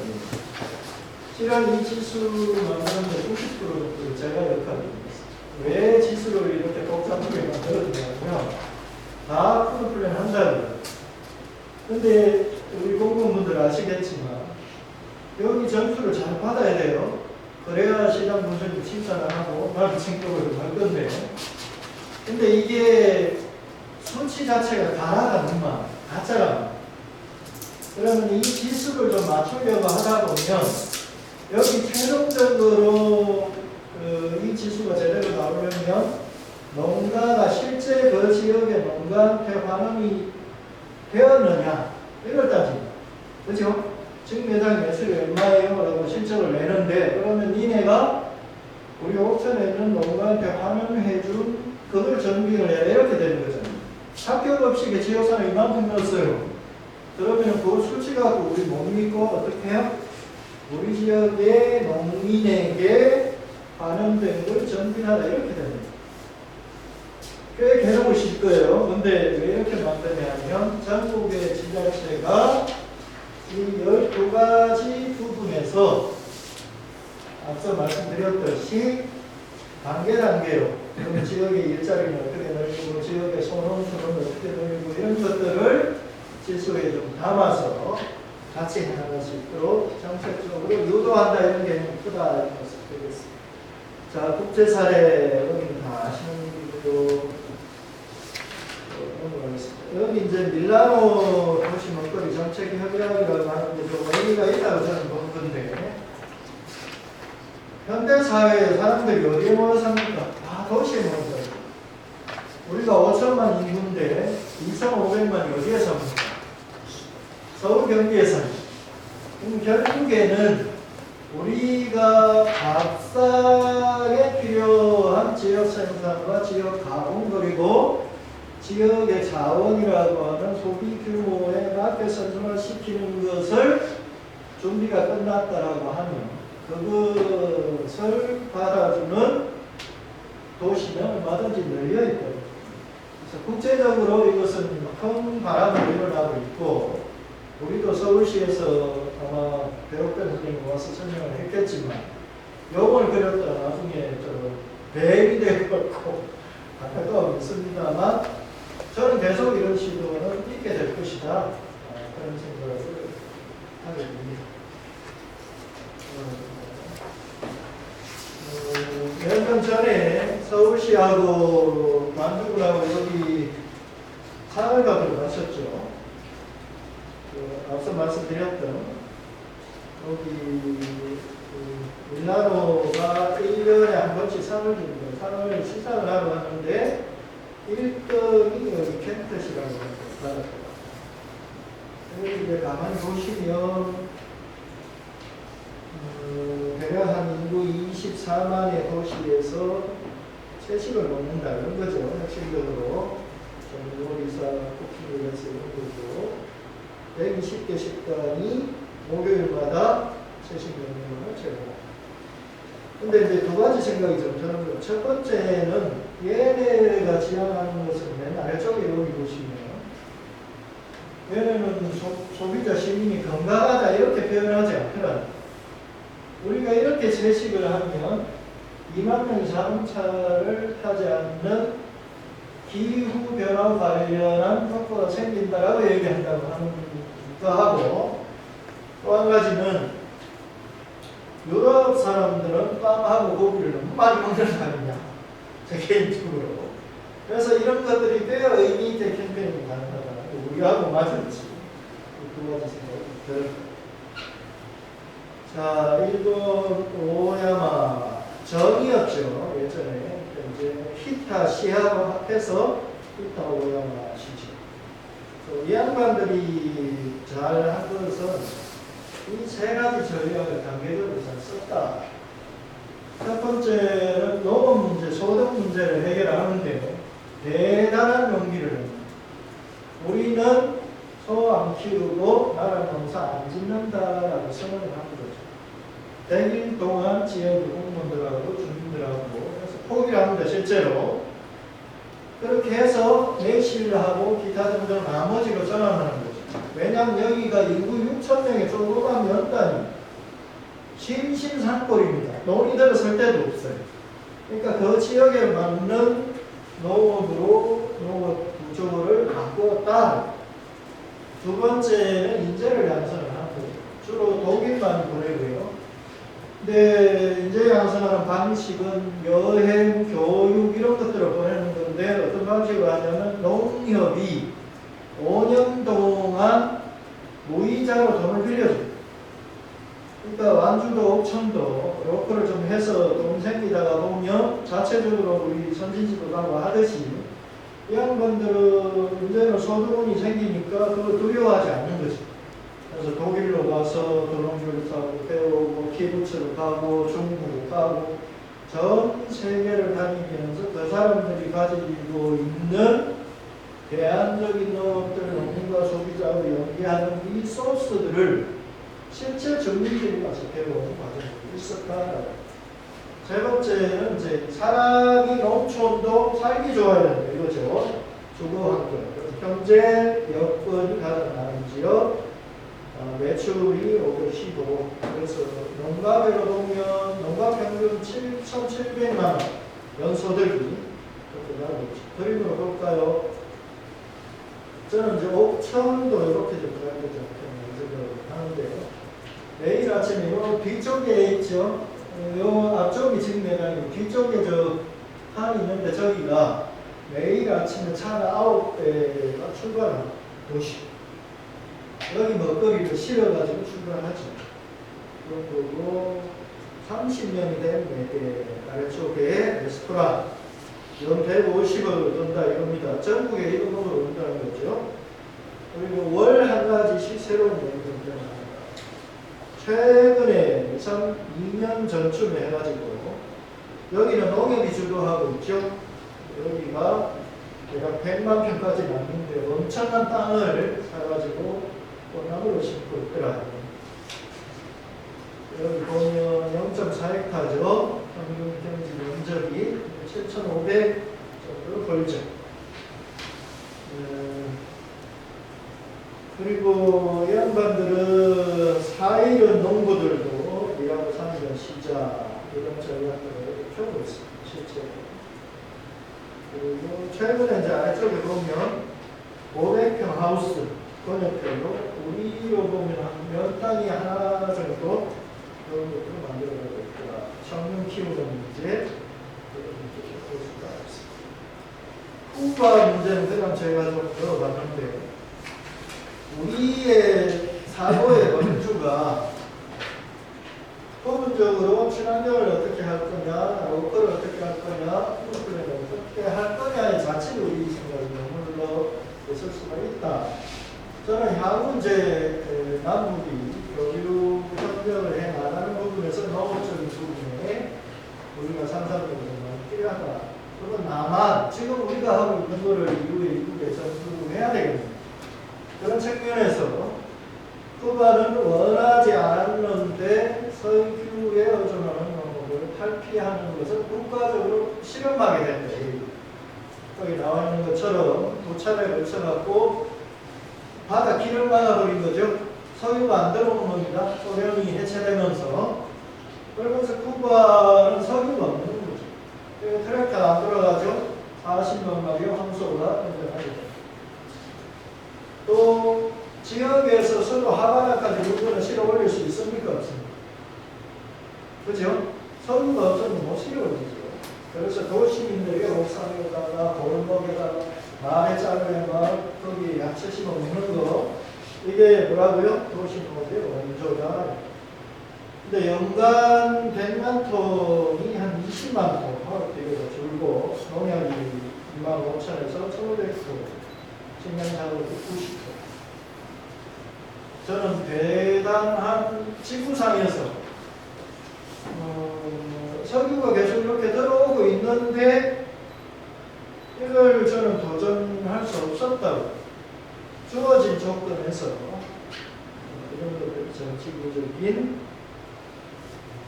실은 이 지수 만드는데 90% 정도 제가 역할이 있어요. 왜 지수를 이렇게 복잡하게 만들어주냐면 다 프로플랜 한다고요. 근데 우리 공무원분들 아시겠지만 여기 점수를 잘 받아야 돼요. 그래야 시장 분석이 칭찬을 하고 나도 칭찬을 할 건데, 근데 이게 수치 자체가 가라가 너무 가짜라. 그러면 이 지수를 좀 맞추려고 하다 보면 여기 최종적으로 이 지수가 제대로 나오려면 농가가 실제 그 지역의 농가한테 환원이 되었느냐 이걸 따집니다. 그죠? 지금 매장 매출이 얼마예요? 라고 신청을 내는데, 그러면 니네가 우리 옥천에 있는 농가한테 환원해준 그걸 정비를 해야 이렇게 되는 거잖아요. 합격 없이 지역산을 이만큼 넣었어요. 그러면 그 수치 갖고 우리 못 믿고 어떻게 해요? 우리 지역의 농민에게 환원된 걸 정비하라 이렇게 됩니다. 꽤 괴로우실 거예요. 근데 왜 이렇게 만드냐면 전국의 지자체가 이 12가지 부분에서 앞서 말씀드렸듯이 단계로 그럼 지역의 일자리는 어떻게 늘리고 지역의 소농수는 어떻게 늘리고 이런 것들을 지수에 좀 담아서 같이 나갈 수 있도록 정책적으로 유도한다 이런 게 크다 이런 것을 드리겠습니다. 자, 국제 사례 여기는 다 아시는 분이고 여기 이제 밀라노 도시 먹거리 정책 협약이라고 하는데 좀 의미가 있다고 저는 본 건데, 현대 사회에 사람들이 어디에 모여 삽니까? 다 도시에 모여 살아요. 우리가 5천만 인구인데 2,500만이 어디에 삽니까? 서울 경기에 살죠. 그럼 결국에는 우리가 밥상에 필요한 지역 생산과 지역 가공 그리고 지역의 자원이라고 하는 소비 규모에 맞게 선순환시키는 것을 준비가 끝났다라고 하면 그것을 받아주는 도시는 얼마든지 널려 있거든요. 그래서 국제적으로 이것은 큰 바람을 일어나고 있고, 우리도 서울시에서 아마 배옥변 선생님이 와서 설명을 했겠지만 용을 그렸다가 나중에 배임이 되고 안타까움이 있습니다만 저는 계속 이런 시도는 있게 될 것이다. 그런 생각을 하게 됩니다. 몇 년 전에 서울시하고 만주군하고 여기 산을가도록 갔었죠. 앞서 말씀드렸던 여기 밀라노가 1년에 한 번씩 상을 줍니다. 상을 시상을 하러 하는데 1등이 여기 켄트시라고 받았어요. 여기 이제 가만히 보시면 대략 한 인구 24만의 도시에서 채식을 먹는다 이런 거죠. 핵심적으로 요리사 쿠킹을 해서 이런 거고 120개 식당이 목요일마다 채식 명령을 제공합니다. 근데 이제 두 가지 생각이 좀 드는 거예요. 첫 번째는 얘네가 지향하는 것은 맨 아래쪽에 여기 보시면 얘네는 소비자 시민이 건강하다 이렇게 표현하지 않더라. 우리가 이렇게 채식을 하면 2만 명이 자동차를 타지 않는 기후 변화 관련한 효과가 생긴다라고 얘기한다고 하는 거하고, 또 한 가지는 유럽 사람들은 빵하고 고기를 너무 많이 먹는 사람이냐, 제 개인적으로. 그래서 이런 것들이 꽤 의미 있게 캠페인이 가능하다. 우리하고 맞을지 두 가지 생각이 들어요. 자, 일본 오야마 정이었죠. 예전에 이제 히타 시하고 합해서 히타 오야마 시죠. 이 양반들이 잘한 것은 이 세 가지 전략을 단계적으로 잘 썼다. 첫 번째는 농업 문제, 소득 문제를 해결하는데 대단한 용기를 합니다. 우리는 소 안 키우고 나라 농사 안 짓는다라고 선언을 한 거죠. 100일 동안 지역의 공무원들하고 주민들하고 그래서 포기를 합니다. 실제로 그렇게 해서 내실하고 기타 등등 나머지로 전환하는 거죠. 왜냐하면 여기가 인구 6,000명의 조그만 면단이 신신산골입니다. 논이들을 설 데도 없어요. 그러니까 그 지역에 맞는 농업으로 농업 구조를 바꾸었다. 두 번째는 인재를 양성을 한 거죠. 주로 독일만 보내고요. 근데 인재 양성하는 방식은 여행, 교육 이런 것들을 보내는 건데 어떤 방식으로 하냐면 농협이 5년 동안 무이자로 돈을 빌려줍니다. 그러니까 완주도 옥천도 로컬을 좀 해서 돈 생기다가 보면 자체적으로 우리 선진집을 가고 하듯이 이 양반들은 이제는 소득원이 생기니까 그걸 두려워하지 않는 거지. 그래서 독일로 가서 도농교육사고 배우고 키부츠로 가고 중국으로 가고 전 세계를 다니면서 그 사람들이 가지고 있는 대안적인 농업들, 농민과 소비자로 연계하는 이 소스들을 실제 주민들이 와서 배우는 과정이 있었다. 세 번째는 이제 사람이 농촌도 살기 좋아야 된다 이거죠. 주거환경, 경제 여건이 가장 나은 지역, 매출이 515. 그래서 농가별로 보면 농가 평균 7,700만 원 연소득이 이렇게 나오고 있죠. 그림으로 볼까요? 저는 이제 옥천도 이렇게 좀 그려야 되지 않겠나 하는데요. 매일 아침에 요 뒤쪽에 있죠. 요 앞쪽이 지금 매장이고 뒤쪽에 저 한이 있는데 저기가 매일 아침에 차가 9대가 출발합니다. 도시. 여기 먹거리를 실어가지고 출발하죠. 그런 거고 30년이 된 매대 아래쪽에 레스토랑 연 150억을 든다 이겁니다. 전국에 이런 놈으로 온다는 거죠. 그리고 월 한 가지씩 새로운 여행을 등장합니다. 최근에 2년 전쯤에 해가지고 여기는 농협이 주도하고 있죠. 여기가 대략 100만 평까지 났는데 엄청난 땅을 사가지고 꽃나무를 심고 있더라. 여기 보면 0.4헥타죠. 평균 경지 면적이 7,500 정도 벌죠. 그리고 이 양반들은 4일은 농부들도 일하고 사는 시작 이런 전략들을 펴고 있습니다. 실제로. 그리고 최근에 이제 아래쪽에 보면 500평 하우스 건축별로 우리로 보면 몇 땅이 하나 정도 그런 것들을 만들어가고 있다. 청년 키우는 문제 볼 수가 있습니다. 후바 문제는 그냥 저희가 좀 들어봤는데 우리의 사고의 원주가 부분적으로 친환경을 어떻게 할 거냐, 로컬을 어떻게 할 거냐, 플랜을 어떻게 할 거냐의 자체로 우리 생각이 머물러 있을 수가 있다. 저는 향후 이제 남북이 교류 협력을 해 나가는 부분에서 농업적인 부분에 우리가 상상적으로 많이 필요하다. 그건 다만 지금 우리가 하고 있는 거를 이후에 전수해야 되겠네요. 그런 측면에서 쿠바는 원하지 않았는데 석유에 의존하는 농업을 탈피하는 것을 국가적으로 실험하게 된다. 여기 나와 있는 것처럼 두 차례 걸쳐갖고 바다 길을 막아버린 거죠. 석유가 안 들어오는 겁니다. 소련이 해체되면서. 그러면서 쿠바는 석유가 없는 거죠. 트랙터가 안 돌아가죠. 40만 마리의 황소가 등장하게 됩니다. 또 지역에서 서로 하바나까지 물건을 실어 올릴 수 있습니까? 없습니까? 그죠? 석유가 없으면 못 실어 올리죠. 그래서 도시민들이 옥상에다가 골목에다가 말에 자르면 거기 야채 심어 먹는 거 이게 뭐라고요? 도시농업의 원조다. 근데 연간 100만 톤이 한 20만 톤 화학비료가 줄고 농약이 2만 5천에서 1,500톤 식량자원이 90톤. 저는 대단한 지구상에서 석유가 계속 이렇게 들어오고 있는데 이걸 저는 도전할 수 없었다고. 주어진 조건에서 이런 것들 정치구적인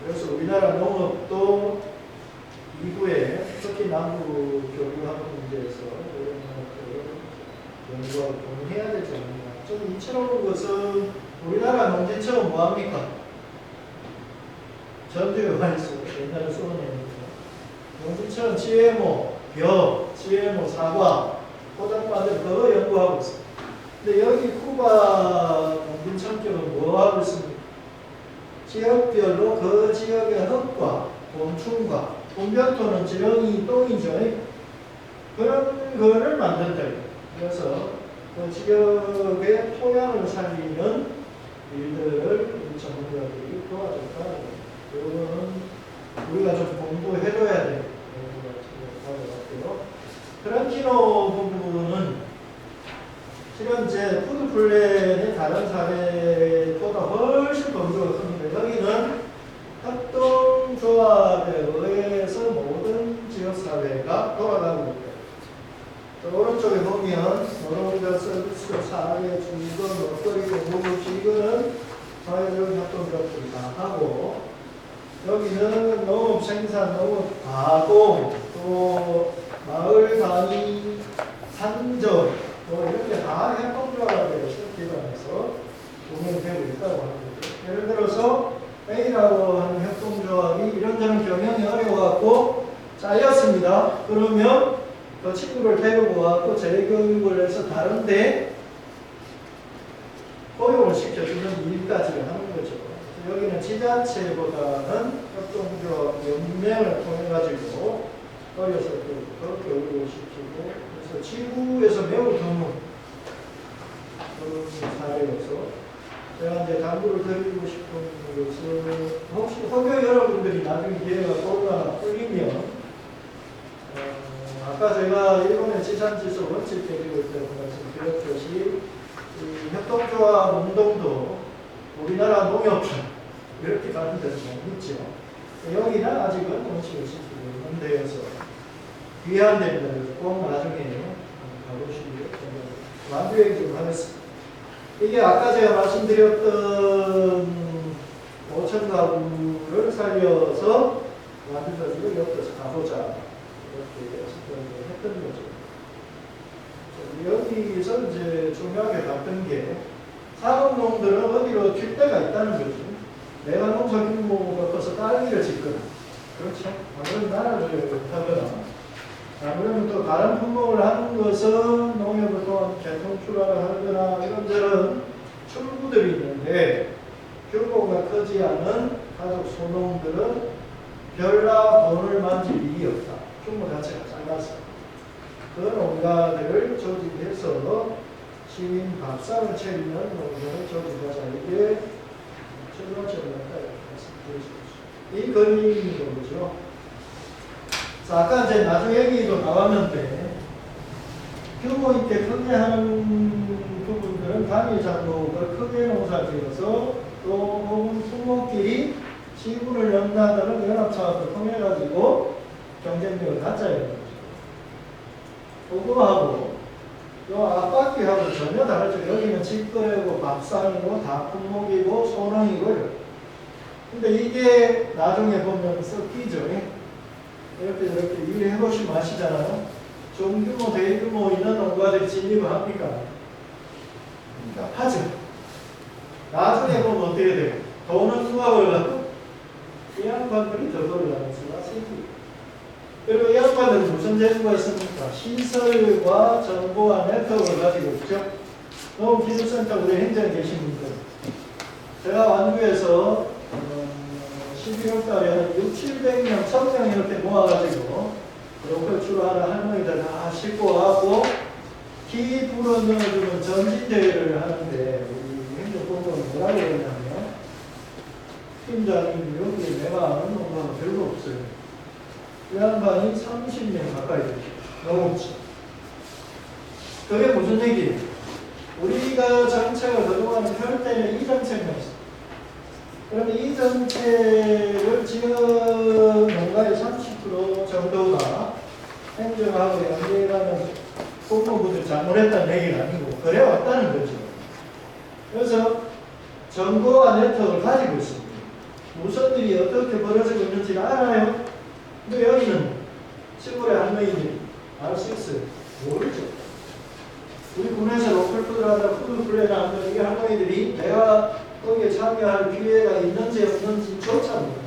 그래서 우리나라 농업도 이후에 특히 남부 교류하는 문제에서 이런 것들을 연구하고 동의해야 되지 않느냐. 좀 이처럼 것은 우리나라 농진청은 뭐합니까? 전주에 와 있어요. 옛날에 수원에는 농진청은 GMO, 벼, GMO, 사과, 포장마늘 그거 연구하고 있어요. 근데 여기 쿠바 농진청 쪽은 뭐 하고 있습니까? 지역별로 그 지역의 흙과 곤충과 분변토는 지렁이 똥이죠. 그런 거를 만든다. 그래서 그 지역의 토양을 살리는 일들을 우리 전문가들이 도와줬다. 이거는 우리가 좀 공부해둬야 돼요. 트렌티노 부분은 실은 제 푸드플랜의 다른 사례보다 훨씬 범주가 큽니다. 여기는 협동조합에 의해서 모든 지역사회가 돌아가고 있다. 오른쪽에 보면 노동자 서비스, 사회, 주거, 먹거리, 공급시 이거는 사회적 협동조합들이 다 하고 여기는 농업 생산, 농업 가공, 또 마을 단위 산정 뭐 이렇게 다 협동조합에 대해서 기반해서 운영되고 있다고 하는 거죠. 예를 들어서 A라고 하는 협동조합이 이런저런 경영이 어려워갖고 잘렸습니다. 그러면 그 친구를 데리고 와서 재교육을 해서 다른데 고용을 시켜주는 일까지를 하는 거죠. 여기는 지자체보다는 협동조합 연맹을 통해가지고 어려서 또 교육을 시키고 그래서 지구에서 매우 드문 그런 사례여서 제가 이제 당부를 드리고 싶은 것은 혹시 혹여 여러분들이 나중에 기회가 코로나가 풀리면 아까 제가 일본의 지산지수 원칙 데리고 있다고 말씀드렸듯이 협동조합 운동도 우리나라 농협처럼 이렇게 가는 데는 못 있죠. 여기는 아직은 원칙을 지키고 있는 데여서 귀한 데입니다. 꼭 나중에 가보시기를 만두 얘기 좀 하겠습니다. 이게 아까 제가 말씀드렸던 5천 가구를 살려서 만들어지고 옆에서 가보자 이렇게 했던 거죠. 여기서 이제 중요하게 봤던 게 상업농들은 어디로 튈 데가 있다는 거죠. 내가 농사 규모가 커서 딸기를 짓거나 그렇죠. 아무래도 나라를 하거나 아무래도 또 다른 품목을 하는 것은 농협을 통한 개통 출하를 하거나 이런저런 출구들이 있는데 규모가 크지 않은 가족 소농들은 별나 돈을 만질 일이 없다. 규모 자체가 작아서 그 농가들을 조직해서 시민 밥상을 차리는 농가를 조직하자. 이게 첫 번째입니다. 이 그림인 거죠. 자, 아까 이제 나중에 얘기도 나왔는데 규모 있게 크게 하는 부분들은 단위 작목을 크게 농사지어서 또 혹은 품목끼리 지분을 연다는 연합사업을 통해 가지고 경쟁력을 갖자야 되는 거죠. 그거하고 요 앞바퀴하고 전혀 다르죠. 여기는 직거래고 밥상이고 다 품목이고 소농이고요. 근데 이게 나중에 보면 섞이죠. 이렇게 일해 보시면 아시잖아요. 중규모, 대규모 이런 농가들이 진입을 합니까? 하죠. 나중에 보면 어떻게 돼요? 돈은 누가 벌어가고 이 양반들이 더 벌어가는 수가 생기고. 그리고 이 양반들은 무슨 재주가 있습니까? 시설과 정보와 네트워크를 가지고 있죠. 너무 기술센터 우리 행정에 계신 분들. 제가 완주에서 12월 달에 한 600~700명, 1000명 이렇게 모아가지고 로컬 출하하는 할머니들 다 싣고 와고 키 불어 넣어주는 전진대회를 하는데 우리 행정본부는 뭐라고 그러냐면 팀장님 여기 내가 아는 놈은 별로 없어요. 그 양반이 30명 가까이 되죠. 너무 없죠. 그게 무슨 얘기예요? 우리가 정책을 그동안 펼 때는 이 정책만 있어요. 그런데 이 정책을 지금 농가의 30% 정도가 행정하고 연계하는 공무부들 잘못했다는 얘기는 아니고 그래왔다는 거죠. 그래서 정보와 네트워크를 가지고 있습니다. 무슨 일이 어떻게 벌어지고 있는지 알아요. 근데 여기는 시골의 할머니들이 알 수 있어요. 모르죠. 우리 군에서 로컬푸드라다 푸드플래너 하면 이 할머니들이 내가 거기에 참여할 기회가 있는지 없는지조차 모릅니다.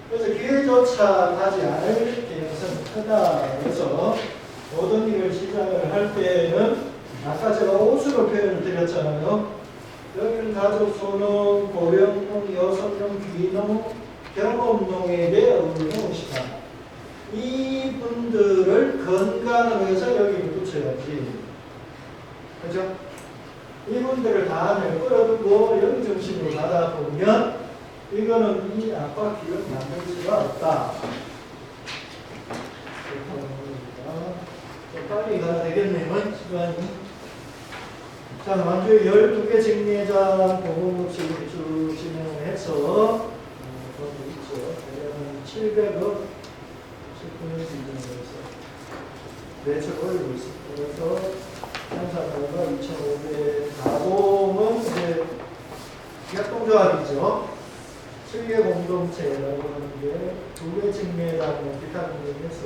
그래서 기회조차 하지 않을 개연성이 크다. 그래서 모든 일을 시작을 할 때는 아까 제가 옷으로 표현을 드렸잖아요. 여기는 가족, 소농, 고령농, 여성농, 귀농, 경험농에게 어울리는 옷이다. 이분들을 건강을 위해서 여기를 붙여야지. 그죠? 이분들을 다 끌어두고 여기 중심으로 가다 보면 이거는 이 앞바퀴를 만들 수가 없다. 좀 빨리 가야 되겠네요. 시간이. 자, 완주에 12개 직례장 공급식을 쭉 진행을 해서 거기 있죠. 대략 700억 19년 진행해서 매출 올리고 있습니다. 그래서 생산량과 2,500 가공은 이제 협동조합이죠. 7개 공동체라고 하는데 2개 직례장은 기타 공동해서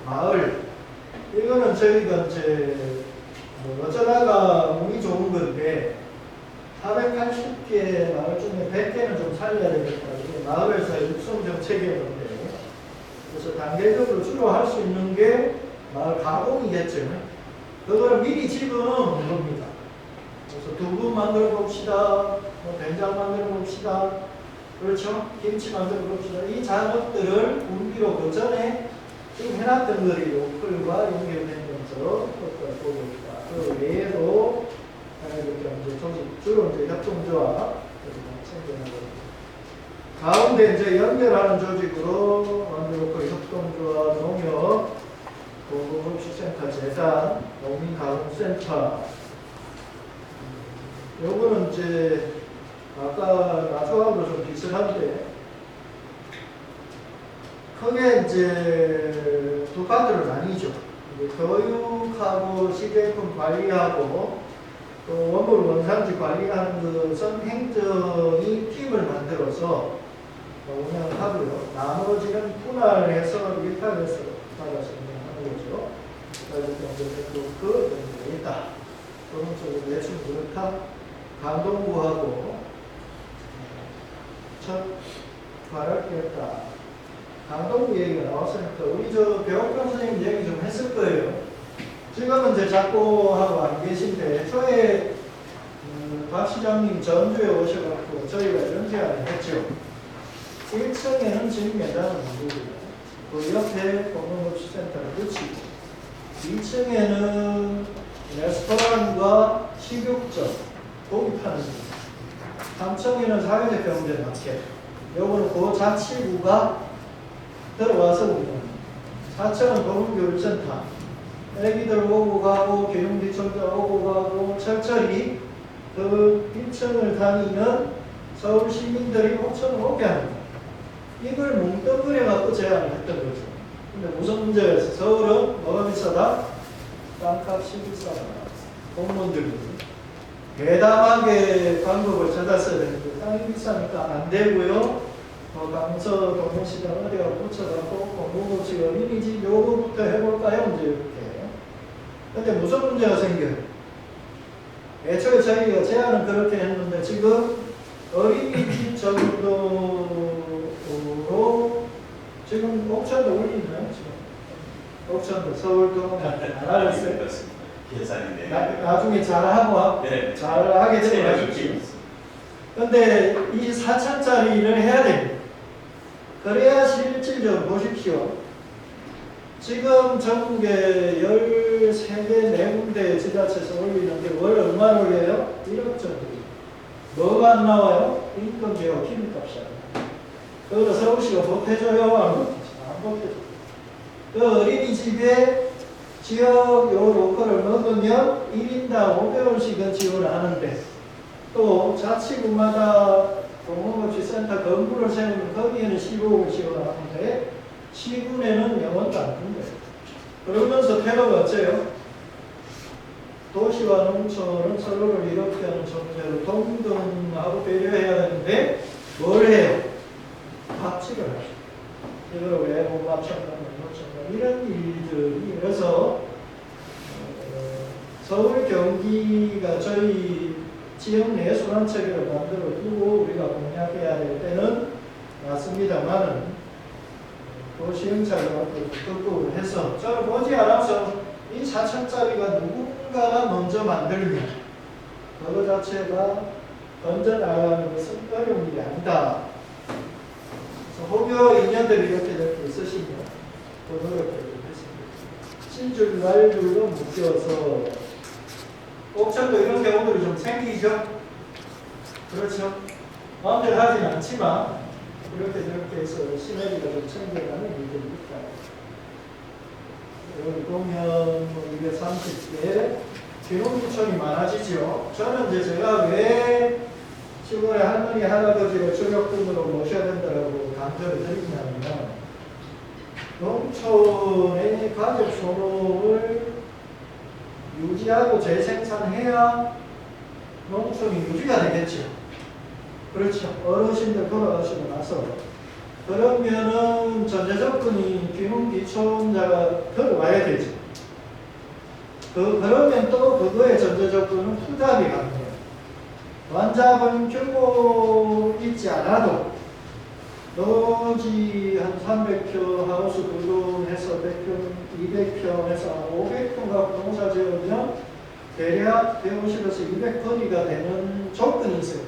마을 이거는 저희가 이제 어쩌다가 운이 좋은 건데 480개 마을 중에 100개는 좀 살려야 되겠다. 이게 마을에서 육성 정책이었는데 그래서 단계적으로 주로 할 수 있는 게 마을 가공이겠죠. 그거를 미리 집어넣는 겁니다. 그래서 두부 만들어 봅시다. 된장 만들어 봅시다. 그렇죠? 김치 만들어 봅시다. 이 작업들을 분기로 그 전에 지금 해놨던 거리 로컬과 연결된 것으로 보고 있다. 그 외에도 이렇게 이제 조직, 주로 이제 협동조합 챙겨나가고 가운데 이제 연결하는 조직으로 완주로컬 협동조합, 농협, 고급축센터 재단, 농민가공센터. 요거는 이제 아까 나주하고도 좀 비슷한데 크게 이제 두 파트로 나뉘죠. 교육하고 시제품 관리하고 또 원물 원산지 관리하는 것은 행정이 팀을 만들어서 운영을 하고요. 나머지는 분할해서 일탈해서 받아서 운영하는 거죠. 그래서 그 있다. 오른쪽으로 매출 그렇다. 강동구하고 첫 말할 게 없다. 강동구 얘기가 나왔으니까 우리 저 배옥경 선생님 얘기 좀 했을 거예요. 지금은 이제 자꾸 하고 안 계신데 초에 박 시장님 전주에 오셔갖고 저희가 이런 제안을 했죠. 1층에는 지금 매장을 만들고요. 그 옆에 공동급식센터를 붙이고 2층에는 레스토랑과 식육점, 고기 파는 집 3층에는 사회적 경제 마켓 요거는 그 자치구가 들어와서 운영합니다. 4층은 도문교육센터 애기들 오고 가고 교육기초자 오고 가고 철저히 그 1층을 다니는 서울 시민들이 5층을 오게 합니다. 이걸 뭉뚱그려 갖고 제안을 했던 거죠. 근데 무슨 문제가 있어? 서울은 뭐가 비싸다? 땅값이 비싸다. 공무원들이 대담하게 방법을 찾았어야 되는데 땅이 비싸니까 안 되고요. 강서 동문시장 어디가 붙여갖고 공무원직 어린이집 요거부터 해볼까요? 이제 이렇게. 근데 무슨 문제가 생겨요? 애초에 저희가 제안은 그렇게 했는데 지금 어린이집 정도로 지금 옥천도 올리나요? 지금 옥천도 서울도 안 알았어요. 계산이 나중에 잘하고 네. 잘하게 되면 근데 이 4천짜리를 해야 됩니다. 그래야 실질적으로 보십시오. 지금 전국에 13개, 4군데 지자체에서 올리는데 월 얼마나 올려요? 1억 정도. 뭐가 안 나와요? 인건비하고 기름값이 안 나와요. 그걸 서울시가 보태줘요? 안 보태줘? 안 보태줘. 그 어린이집에 지역 요 로컬을 먹으면 1인당 500원씩은 지원을 하는데 또 자치구마다 공공복지센터 건물을 세우면 거기에는 15억을 지원하는데 시군에는 영원도 안 준대요. 그러면서 테러가 어째요? 도시와 농촌은 서로를 이렇게 하는 존재로 동등하고 배려해야 되는데 뭘 해요? 박치를 하죠. 이걸 왜 못 맞췄나 이런 일들이 그래서 서울 경기가 저희 지역 내 순환체계를 만들어 두고 우리가 공략해야 될 때는 맞습니다만은 그 시행착오를 극복을 해서 저는 보지 않아서 이 4천짜리가 누군가가 먼저 만들면 그거 자체가 먼저 나가는 것은 어려운 일이 아니다. 그래서 호교 인연들이 이렇게 있으시면 그 노력을 했습니다. 신줄 날줄로 묶여서 옥천도 이런 경우들이 좀 생기죠. 그렇죠. 마음대로 하진 않지만 이렇게 저렇게 해서 시너지가 좀 생겨나는 일들이 있다. 여기 보면 230개 귀농귀촌이 많아지죠. 저는 이제 제가 왜 시골에 할머니 할아버지를 주력군으로 모셔야 된다고 강조를 드리냐면 농촌의 가족 소득을 유지하고 재생산해야 농촌이 유지가 되겠죠. 그렇죠. 어르신들 돌아가시고 나서 그러면은 전제조건이 귀농귀촌자가 들어와야 되죠. 그러면 또 그거의 전제조건은 투잡이 가능해요. 완자본 규모 있지 않아도 노지 한 300평 하우스 구동해서 100평, 200평 해서 500평 갖고 농사 지으면 대략 150에서 200건이가 되는 조건이 있어요.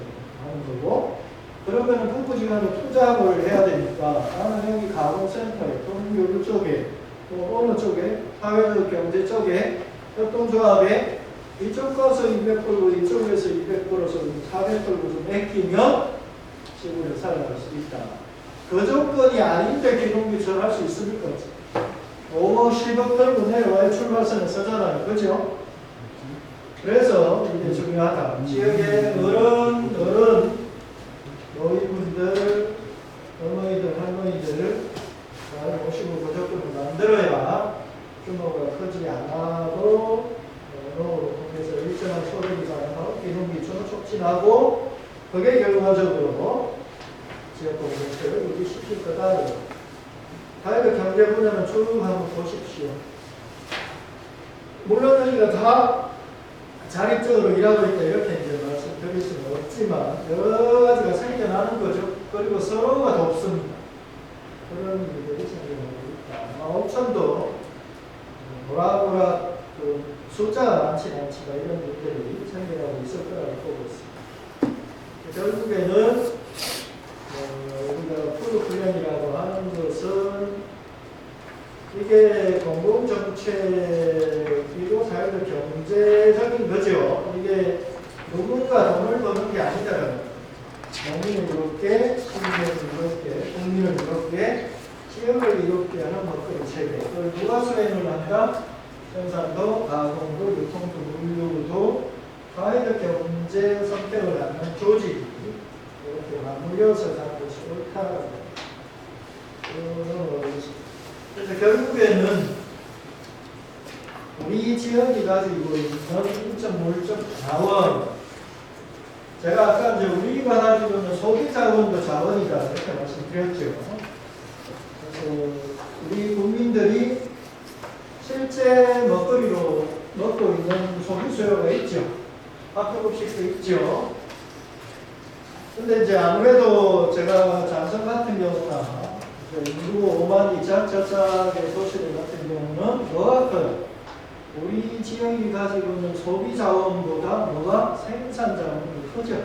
하는 거고. 그러면 국부지간에 투자를 해야 되니까 나는 여기 가공센터에 또는 쪽에 또 어느 쪽에 사회적 경제 쪽에 협동조합에 이쪽 가서 200 벌고 이쪽에서 200 벌어서 400 벌고 좀 아끼면 시골에 살아갈 수 있다. 그 조건이 아닌데 귀농귀촌 할 수 있습니까? 50억 벌고 내려와야 출발선에 서잖아요. 그죠? 그래서 이게 중요하다. 지역의 어른, 노인분들, 어머니들, 할머니들 잘 모시고 그 조건을 만들어야 규모가 크지 않아도 농으로 통해서 일정한 소득이 가능하고 귀농귀촌을 촉진하고 그게 결과적으로 지역공동체를 유지시킬 거다. 다이어트 경제 분야는 쭉 한번 보십시오. 물론 우리가 다 자립적으로 일하고 있다 이렇게 이제 말씀드릴 수는 없지만 여러 가지가 생겨나는 거죠. 그리고 서로가 돕습니다. 그런 일들이 생겨나고 있다. 옥천도 보라보라 그 숫자가 많지는 않지만 이런 일들이 생겨나고 있을 거라고 보고 있습니다. 결국에는 우리가 프로그램이라고 하는 것은 이게 공공정책이고 사회적 경제적인 거죠. 이게 누군가 돈을 버는 게 아니다라는 거예요. 농민을 이롭게, 시민을 이롭게, 국민을 이롭게, 지역을 이롭게 하는 먹거리 체계. 그걸 누가 수행을 한다? 생산도, 가공도, 유통도, 물류도 사회적 경제 선택을 하는 조직이 이렇게 맞물려서 가는 것이 옳다라고 그래서 결국에는 우리 지역이 가지고 있는 인적 물적 자원, 제가 아까 이제 우리가 가지고 있는 소비 자원도 자원이다 이렇게 말씀드렸죠. 그래서 우리 국민들이 실제 먹거리로 먹고 있는 소비 수요가 있죠. 학교급식도 있죠. 근데 이제 아무래도 제가 장성 같은 경우나 인구 5만 2천 저짝의 도시들 같은 경우는 뭐가 커요? 우리 지역이 가지고 있는 소비 자원보다 뭐가 생산 자원이 크죠.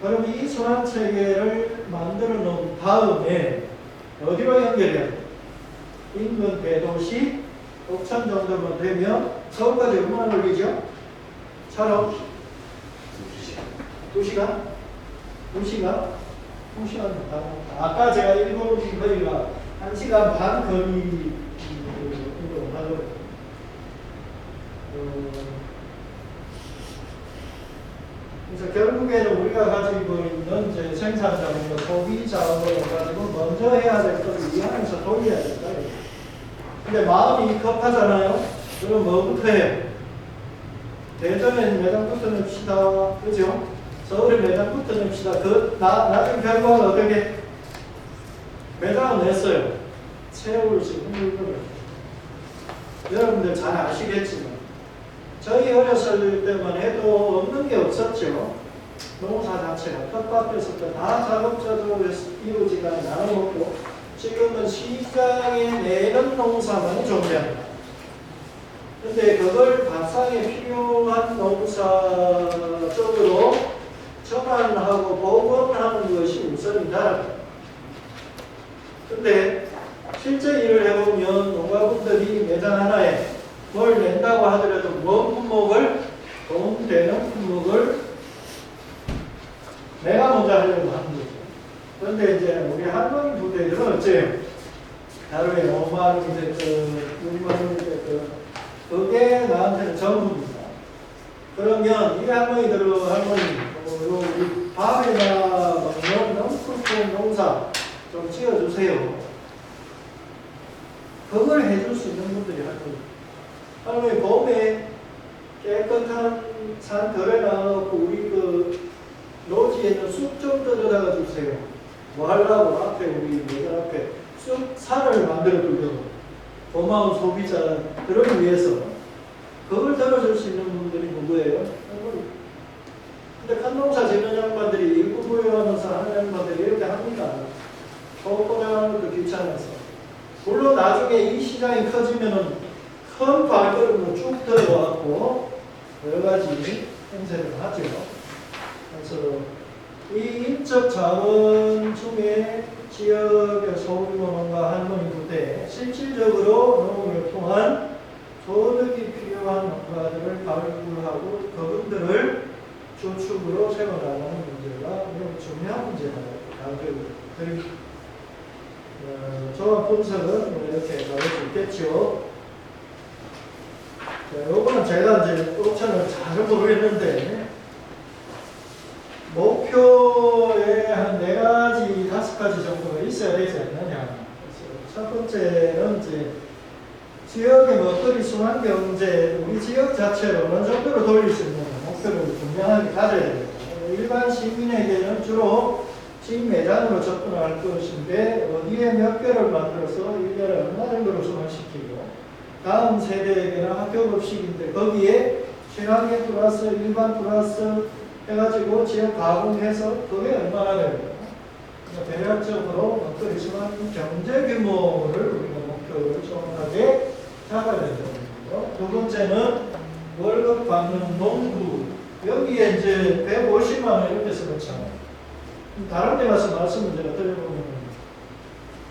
그럼 이 순환 체계를 만들어 놓은 다음에 어디로 연결해야 돼요? 인근 대도시 옥천 정도만 되면 서울까지 얼마나 걸리죠? 차로 2시간? 2시간? 2시간 아까 제가 일본 거리가 1시간 반 거리 하거든요. 그래서 결국에는 우리가 가지고 있는 이제 생산 자원과 소비 자원을 가지고 먼저 해야 될 것을 이해하면서 돌려야 될까? 근데 마음이 급하잖아요. 그럼 뭐부터 해요? 대전에 매장부터 냅시다. 그죠? 서울에 매장부터 냅시다. 나중 결과는 어떻게? 매장은 냈어요. 채울 수 있는 거예요. 여러분들 잘 아시겠지만 저희 어렸을 때만 해도 없는 게 없었죠. 농사 자체가 텃밭에서 다 작업자도 이루어지가 나눠먹고 지금은 시장에 내는 농사만이 존재합니다. 근데 그걸 밥상에 필요한 농사 쪽으로 전환하고 복원하는 것이 우선이다. 근데 실제 일을 해보면 농가분들이 매장 하나에 뭘 낸다고 하더라도 뭔 품목을, 돈 되는 품목을 내가 먼저 하려고 하는 거죠. 그런데 이제 우리 할머니 부대들은 어째요? 하루에 5만 원이 됐든 6만 원이 됐든 그게 나한테는 전부입니다. 그러면 이 할머니들은 우리 밥이나 먹는 농축품 농사 좀 지어주세요. 그걸 해줄 수 있는 분들이 할머니. 할머니 봄에 깨끗한 산 덜에 나가고 우리 그 노지에 있는 쑥 좀 뜯어다가 주세요. 뭐 하려고 앞에 우리 매장 앞에 쑥 산을 만들어 두려고 고마운 소비자들을 위해서 그걸 들어줄 수 있는 분들이 누구예요? 근데 큰 농사 짓는 양반들이 일부 부여하면서 하는 양반들이 이렇게 합니다. 포장하는 것도 귀찮아서. 물론 나중에 이 시장이 커지면은 큰 발걸음으로 쭉 들어와갖고 여러 가지 행세를 하죠. 그래서 이 인적 자원 중에 지역의 소규모 농가 할머니 부대 실질적으로 농업을 통한 소득이 필요한 농가들을 발굴하고 그분들을 주축으로 세워나가는 문제가 매우 중요한 문제다. 종합 분석은 이렇게 나올 수 있겠죠. 요거는 제가 이제 옵션을 잘 모르겠는데 목표에 한 4가지, 5가지 정도가 있어야 되지 않느냐. 첫 번째는 이제 지역의 먹거리 순환 경제, 우리 지역 자체를 어느 정도로 돌릴 수 있는 목표를 분명하게 가져야 돼요. 일반 시민에게는 주로 지금 매장으로 접근할 것인데 어디에 몇 개를 만들어서 1년에 얼마 정도로 순환시키고 다음 세대에게나 학교급식인데 거기에 친환경 플러스 일반 플러스 해가지고 지역 가공해서 그게 얼마나 돼요? 대략적으로 먹거리 순환 경제 규모를 우리가 목표를 정확하게 잡아야 된다는 거죠. 두 번째는 월급 받는 농부 여기에 이제 150만 원 이렇게 써놓잖아요. 다른 데 가서 말씀을 제가 드려보면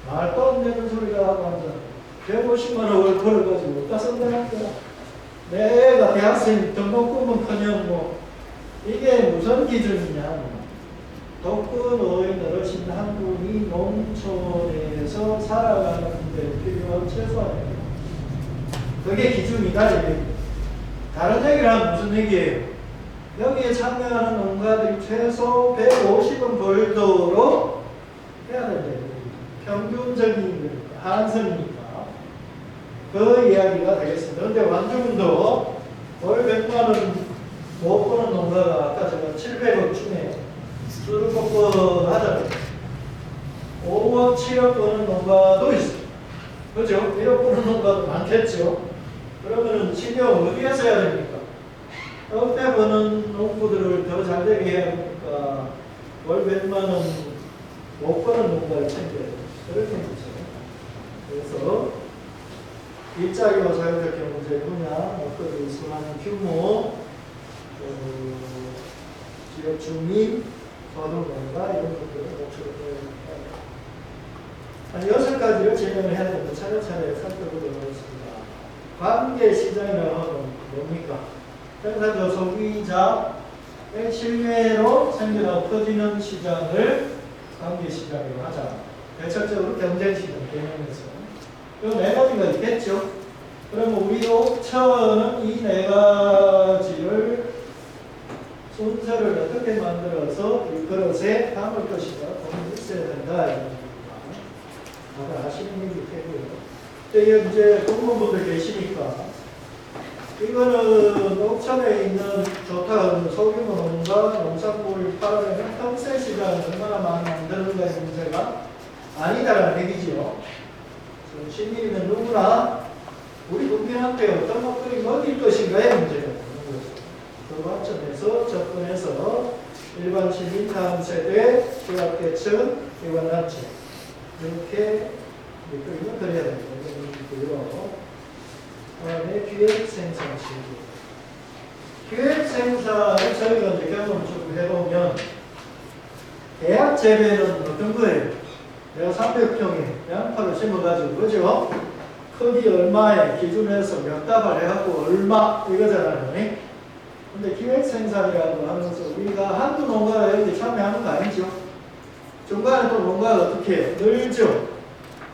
말도 안 되는 소리가 하고 앉아 150만 원 월급을 가지고 어디다 쓴다는 거야. 내가 대학생 등록금은커녕 뭐 이게 무슨 기준이냐. 독거 노인 어르신 한 분이 농촌에서 살아가는 데 필요한 최소한입니다. 그게 기준이다. 다른 얘기를 하면 무슨 얘기예요? 여기에 참여하는 농가들이 최소 150원 벌도록 해야 된다. 평균적인 한선이니까. 그 이야기가 되겠습니다. 근데 완주군도 월 100만원 못 버는 농가가 아까 제가 700억 중에 수두꺼꺼 하잖아요. 5억, 7억 버는 농가도 있어요. 그죠? 1억 버는 농가도 많겠죠. 그러면은 신경 어디에서 해야 됩니까? 억대 버는 농부들을 더 잘 되게 해야 되니까 월 100만원 못 버는 농가를 챙겨야 돼요. 그렇게 얘기죠. 그래서 일자리와 자유적 경제 분야, 목표를 이수하는 규모, 지역 주민, 거동농가 이런 것들을 목표로 한 6가지를 진행을 해야 되는데 차례차례 살펴보도록 하겠습니다. 관계시장이라고 하면 뭡니까? 생산자 소비자의 신뢰로 생겨나 퍼지는 시장을 관계시장이라고 하자. 대체적으로 경쟁시장 개념에서 이 4가지가 있겠죠. 그러면 우리 옥천은 이 4가지를 순서를 어떻게 만들어서 이 그릇에 담을 것인가 고민이 있어야 된다. 다들 아시는 얘기 되고요. 근데 이제 공무원분들 계시니까 이거는 옥천에 있는 좋다 소규모 농가 농산물 팔아내는 평생 시장을 얼마나 많이 만드는가의 문제가 아니다라는 얘기지요. 시민이면 누구나 우리 국민한테 어떤 먹거리 먹일 것인가의 문제가 있는 거죠. 그 관점에서 접근해서 일반 시민, 다음 세대, 취약계층, 기관단체 이렇게 그림을 그려야 됩니다. 다음에 기획생산 시기. 기획생산을 저희가 이제 경험을 좀 해보면 대학 재배는 어떤 거예요? 내가 300평에 양파를 심어가지고, 그죠? 크기 얼마에 기준해서 몇 답을 해갖고 얼마 이거잖아요. 근데 기획생산이라고 하면서 우리가 한두 농가가 여기 참여하는 거 아니죠? 중간에 또 농가가 어떻게 해요? 늘죠?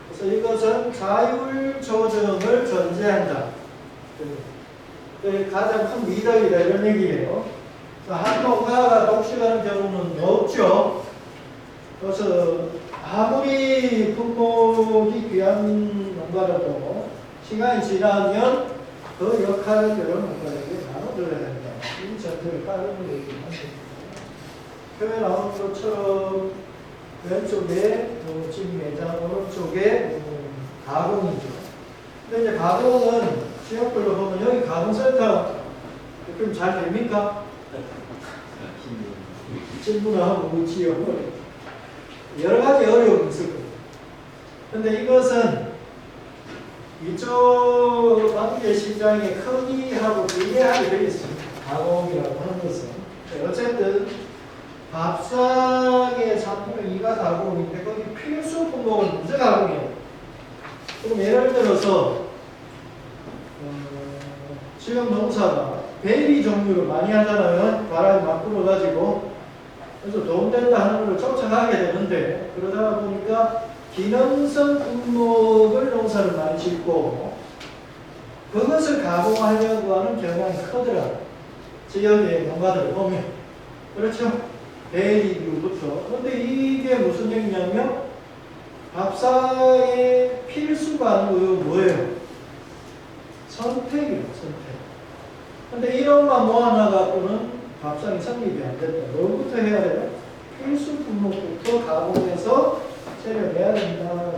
그래서 이것은 자율 조정을 전제한다. 가장 큰 미덕이다 이런 얘기예요. 한 농가가 독식하는 경우는 없죠. 그래서 아무리 품목이 귀한 농가라도 시간이 지나면 그 역할을 여러 농가에게 나눠줘야 된다. 이 전제를 따르는 얘기입니다. 표에 나오는 것처럼 왼쪽에 지금 매장, 오른쪽에 가공이죠. 근데 이제 가공은 지역별로 보면 여기 가공센터 그럼 잘 됩니까? 친구하고 우리 지역 여러 가지 어려움이 있을 거예요. 근데 이것은 이쪽 관계 시장의 크기하고 비례하게 되어 있습니다. 가공이라고 하는 것은. 어쨌든 밥상의产品 이가 가공인데 거기 필수 품목은 문제 가공이에요. 그럼 예를 들어서 지금 농사가 베리 종류를 많이 하잖아요. 바람이 막 불어가지고. 그래서 도움된다 하는 걸 쫓아가게 되는데 그러다 보니까 기능성 품목을 농사를 많이 짓고 그것을 가공하려고 하는 경향이 크더라고요. 지역의 농가들을 보면. 그렇죠? 베리류부터. 그런데 이게 무슨 얘기냐면 밥상의 필수가 아니고 뭐예요? 선택이에요. 선택. 근데 이런만 모아놔갖고는 밥상이 성립이 안 된다. 뭐부터 해야 돼요? 필수 품목부터 가공해서 채려내야 된다.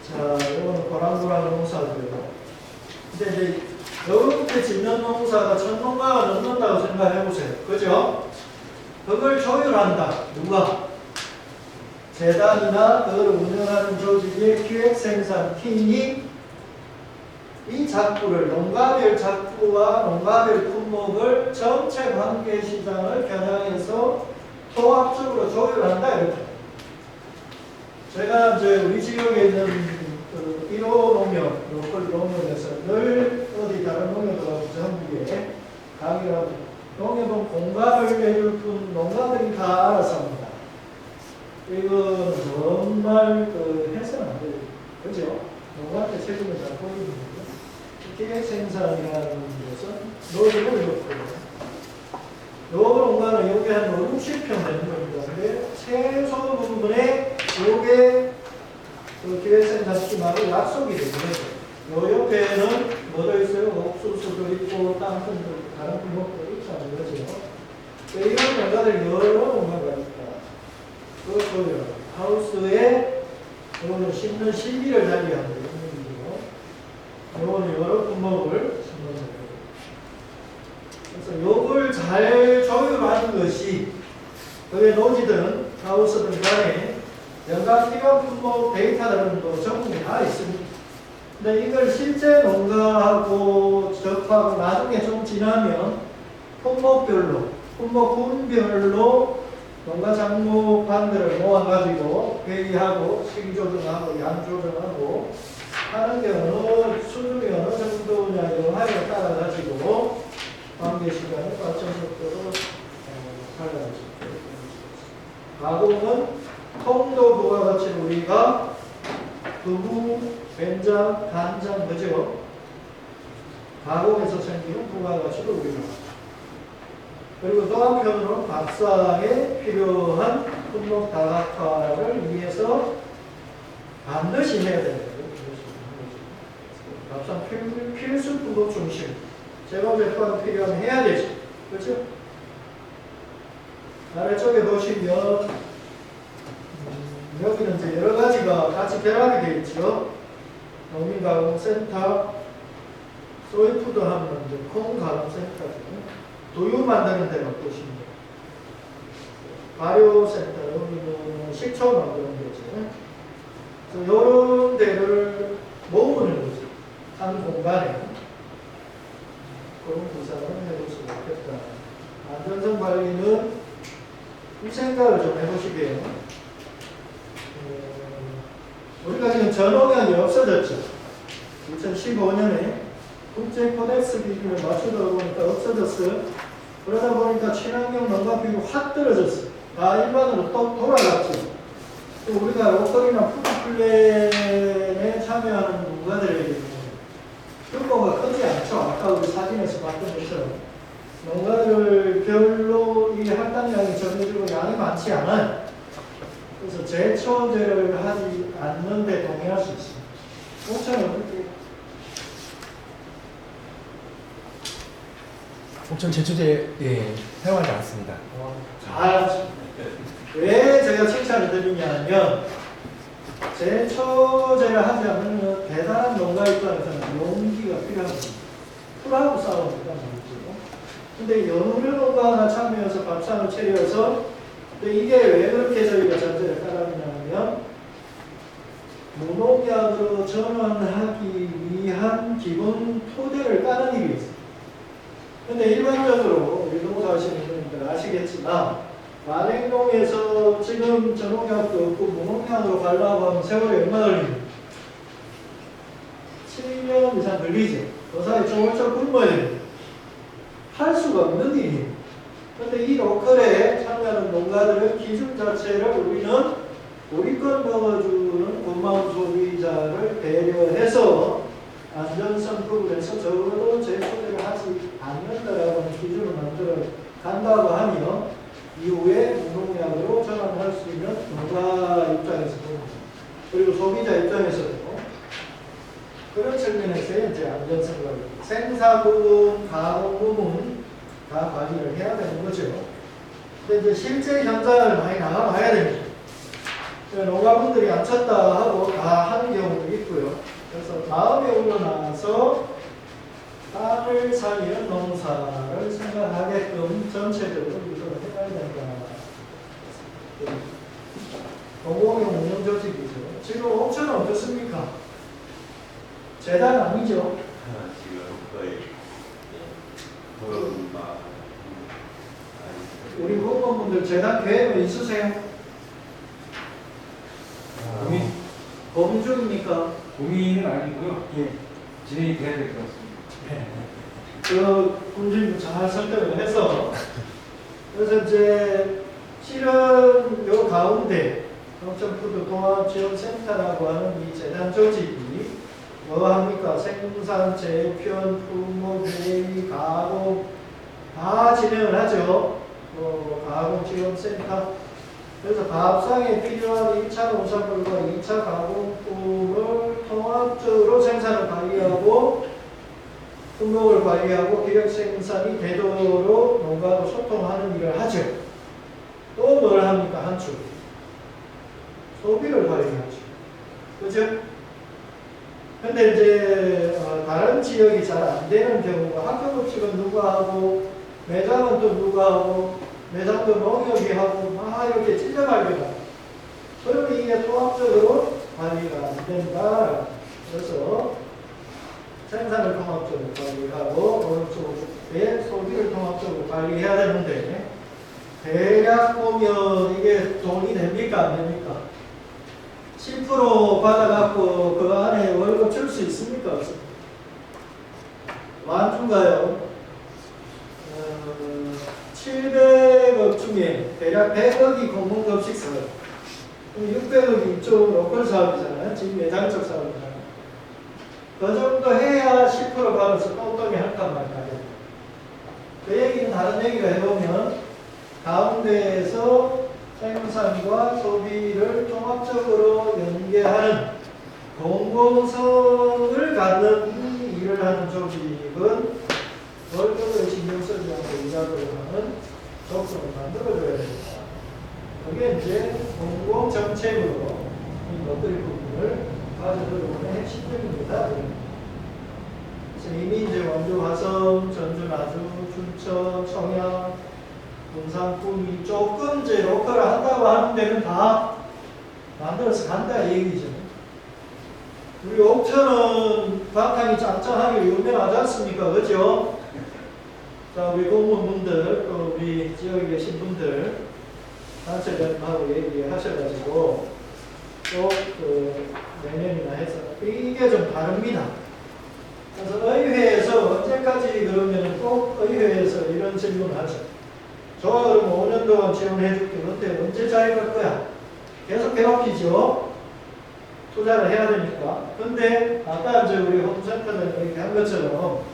자, 이거는 고랑고랑 농사고요. 근데 이제 이렇게 짓는 농사가 천 농가가 넘는다고 생각해보세요. 그죠? 그걸 조율한다. 누가? 재단이나 그걸 운영하는 조직의 기획생산팀이 이 작부를 농가별 작부와 농가별 품목을 전체 관계 시장을 겨냥해서 통합적으로 조율한다 이렇게. 제가 이제 우리 지역에 있는 그 1호 농협, 로컬 농협에서 늘 어디 다른 농협하고 전국에 강의를 하고 농협은 공감을 해줄 뿐 농가들이 다 알아서 합니다. 이건 정말 해서는 안 돼요. 그죠? 농가한테 책임을 잘 보이는 거죠. 기획생산이라는 것은 노력을 넣고요. 노블 공간은 여기 한 60평 되는 겁니다. 근데 최소 부분에 요게 그 기획센터 팀하고 약속이 되는 거죠. 요 옆에는 뭐도 있어요? 옥수수도 있고 땅콩도 다른 품목도 있잖아요. 그렇죠? 이런 농가들 여러 농가가 있다. 그렇고요. 하우스에 요거는 심는 시기를 달리하는 거예요. 요거는 여러 품목을 심는 거예요. 그래서 요걸 잘 조율하는 것이 그게 노지든 하우스든 간에 연간 필요한 품목 데이터들은 또 전국에 다 있습니다. 근데 이걸 실제 농가하고 접하고 나중에 좀 지나면 품목별로, 품목 군별로 농가 작물반들을 모아가지고 회의하고 시기 조정하고 양 조정하고 하는 게 어느 수준이 어느 정도냐 여하에 따라가지고 관계 시간을 맞춰 속도로 달라지죠. 가공은 통도 부가가치를 우리가 두부, 된장, 간장, 그죠? 가공에서 생기는 부가가치를 우리가 그리고 또 한편으로는 밥상에 필요한 품목 다각화를 위해서 반드시 해야 되는 거예요. 밥상 필수 품목 중심 제공 제품은 필요하면 해야 되죠. 그렇죠? 아래쪽에 보시면 여기는 이제 여러 가지가 같이 결합이 되어 있죠. 농민가공센터, 소이푸드 하면 이제 콩가공센터죠. 두유 만드는 데가 보시면 돼요. 발효센터, 여기는 식초 만드는 데죠. 그래서 이런 데를 모으는 거죠. 한 공간에. 그런 구상을 해볼 수가 있겠다. 안전성 관리는 이 생각을 좀 해보시게요. 우리가 지금 전홍약이 없어졌죠. 2015년에 국제 코덱스 기준을 맞추다 보니까 없어졌어요. 그러다 보니까 친환경 농가 비율이 확 떨어졌어요. 다 일반으로 또 돌아갔죠. 또 우리가 로컬이나 푸드플랜에 참여하는 농가들에게 규모가 크지 않죠. 아까 우리 사진에서 봤던 것처럼 농가들 별로 이 할당량이 정해지고 양이 많지 않아요. 그래서 제초제를 하지 않는데 동의할 수 있습니다. 공천은 어떻게? 공천 제초제 사용하지 않습니다. 잘하십니다. 왜 제가 칭찬을 드리냐면 제초제를 하지 않으면 대단한 농가 입장에서는 용기가 필요합니다. 풀하고 싸우니까 말이죠. 근데 여느 농가 하나 참여해서 밥상을 차려서 근데 이게 왜 그렇게 저희가 전제를 깔았냐면 무농약으로 전환하기 위한 기본 토대를 까는 일이 있어요. 근데 일반적으로 우리 농사하시는 분들 아시겠지만 만행농에서 지금 전농약도 없고 무농약으로 가려고 하면 세월이 얼마 걸립니까? 7년 이상 걸리죠. 그 사이 쫄쫄 굶어야 됩니다. 할 수가 없는 일이에요. 그런데 이 로컬에 참여하는 농가들의 기준 자체를 우리는 우리 건 먹어주는 고마운 소비자를 배려해서 안전성 부분에서 적어도 제초제를 하지 않는다라고 하는 기준을 만들어 간다고 하면 이후에 무농약으로 전환할 수 있는 농가 입장에서도 그리고 소비자 입장에서도 그런 측면에서 이제 안전성 관리, 생산 부분, 가공 부분 다 관리를 해야 되는 거죠. 근데 이제 실제 현장을 많이 나가봐야 됩니다. 농가분들이 안 쳤다 하고 다 하는 경우도 있고요. 그래서 마음에 우러나서 땅을 살리는 농사를 생각하게끔 전체적으로 이걸 해야 된다. 공공용 운영 조직이죠. 지금 5천은 어떻습니까? 재단 아니죠? 지금 거의 우리 후보분들 재단 계획은 있으세요? 고민 중입니까? 고민은 아니고요. 예. 진행이 돼야 될 것 같습니다. 그 군주님 잘 설득을 해서 그래서 이제 실은 요 가운데 농촌푸드 동합지원센터라고 하는 이 재단 조직이 뭐 합니까? 생산, 재편, 품목, 회의, 가공 다 진행을 하죠. 가공지원센터 그래서 밥상에 필요한 1차 농산물과 2차 가공품을 통합적으로 생산을 관리하고 품목을 관리하고 기력 생산이 되도록 농가로 소통하는 일을 하죠. 또 뭘 합니까? 한 줄. 소비를 관리하죠. 그죠? 근데 이제 다른 지역이 잘 안 되는 경우가 학교 급식은 누가 하고 매장은 또 누가 하고 매장도 농협이 하고 막 이렇게 찢어가려고. 그러면 이게 통합적으로 관리가 안 된다. 그래서 생산을 통합적으로 관리하고 오른쪽에 소비를 통합적으로 관리해야 되는데 대략 보면 이게 돈이 됩니까? 안 됩니까? 10% 받아갖고 그 안에 월급 줄 수 있습니까? 없습니까? 완중가요? 700억 중에 대략 100억이 공공급식 사업, 그럼 600억이 이쪽 로컬 사업이잖아요. 지금 매장적 사업이잖아요. 그 정도 해야 10% 받아서 똥똥이 할까 말까. 그 얘기는 다른 얘기를 해보면 가운데에서 생산과 소비를 통합적으로 연계하는 공공성을 갖는 일을 하는 조직은 월급을 신경 쓰지 않고 일하도록 하는 조건을 만들어줘야 됩니다. 그게 이제 공공정책으로 이 것들의 부분을 가져들어오는 핵심적입니다. 그래서 이미 이제 원주, 화성, 전주, 나주, 춘천, 청양, 군산, 구미 조금 이제 로컬을 한다고 하는 데는 다 만들어서 간다 이 얘기죠. 우리 옥천은 바탕이 짱짱하게 유명하지 않습니까? 그죠? 자, 우리 공무원분들, 또 우리 지역에 계신 분들, 단체장하고 얘기하셔가지고, 또, 내년이나 해서, 이게 좀 다릅니다. 그래서 의회에서 언제까지 그러면 꼭 의회에서 이런 질문을 하죠. 좋아, 그럼 5년 동안 지원해줄게. 근데 언제 자유할 거야? 계속 괴롭히죠? 투자를 해야 되니까. 근데, 아까 이제 우리 홈센터는 이렇게 한 것처럼,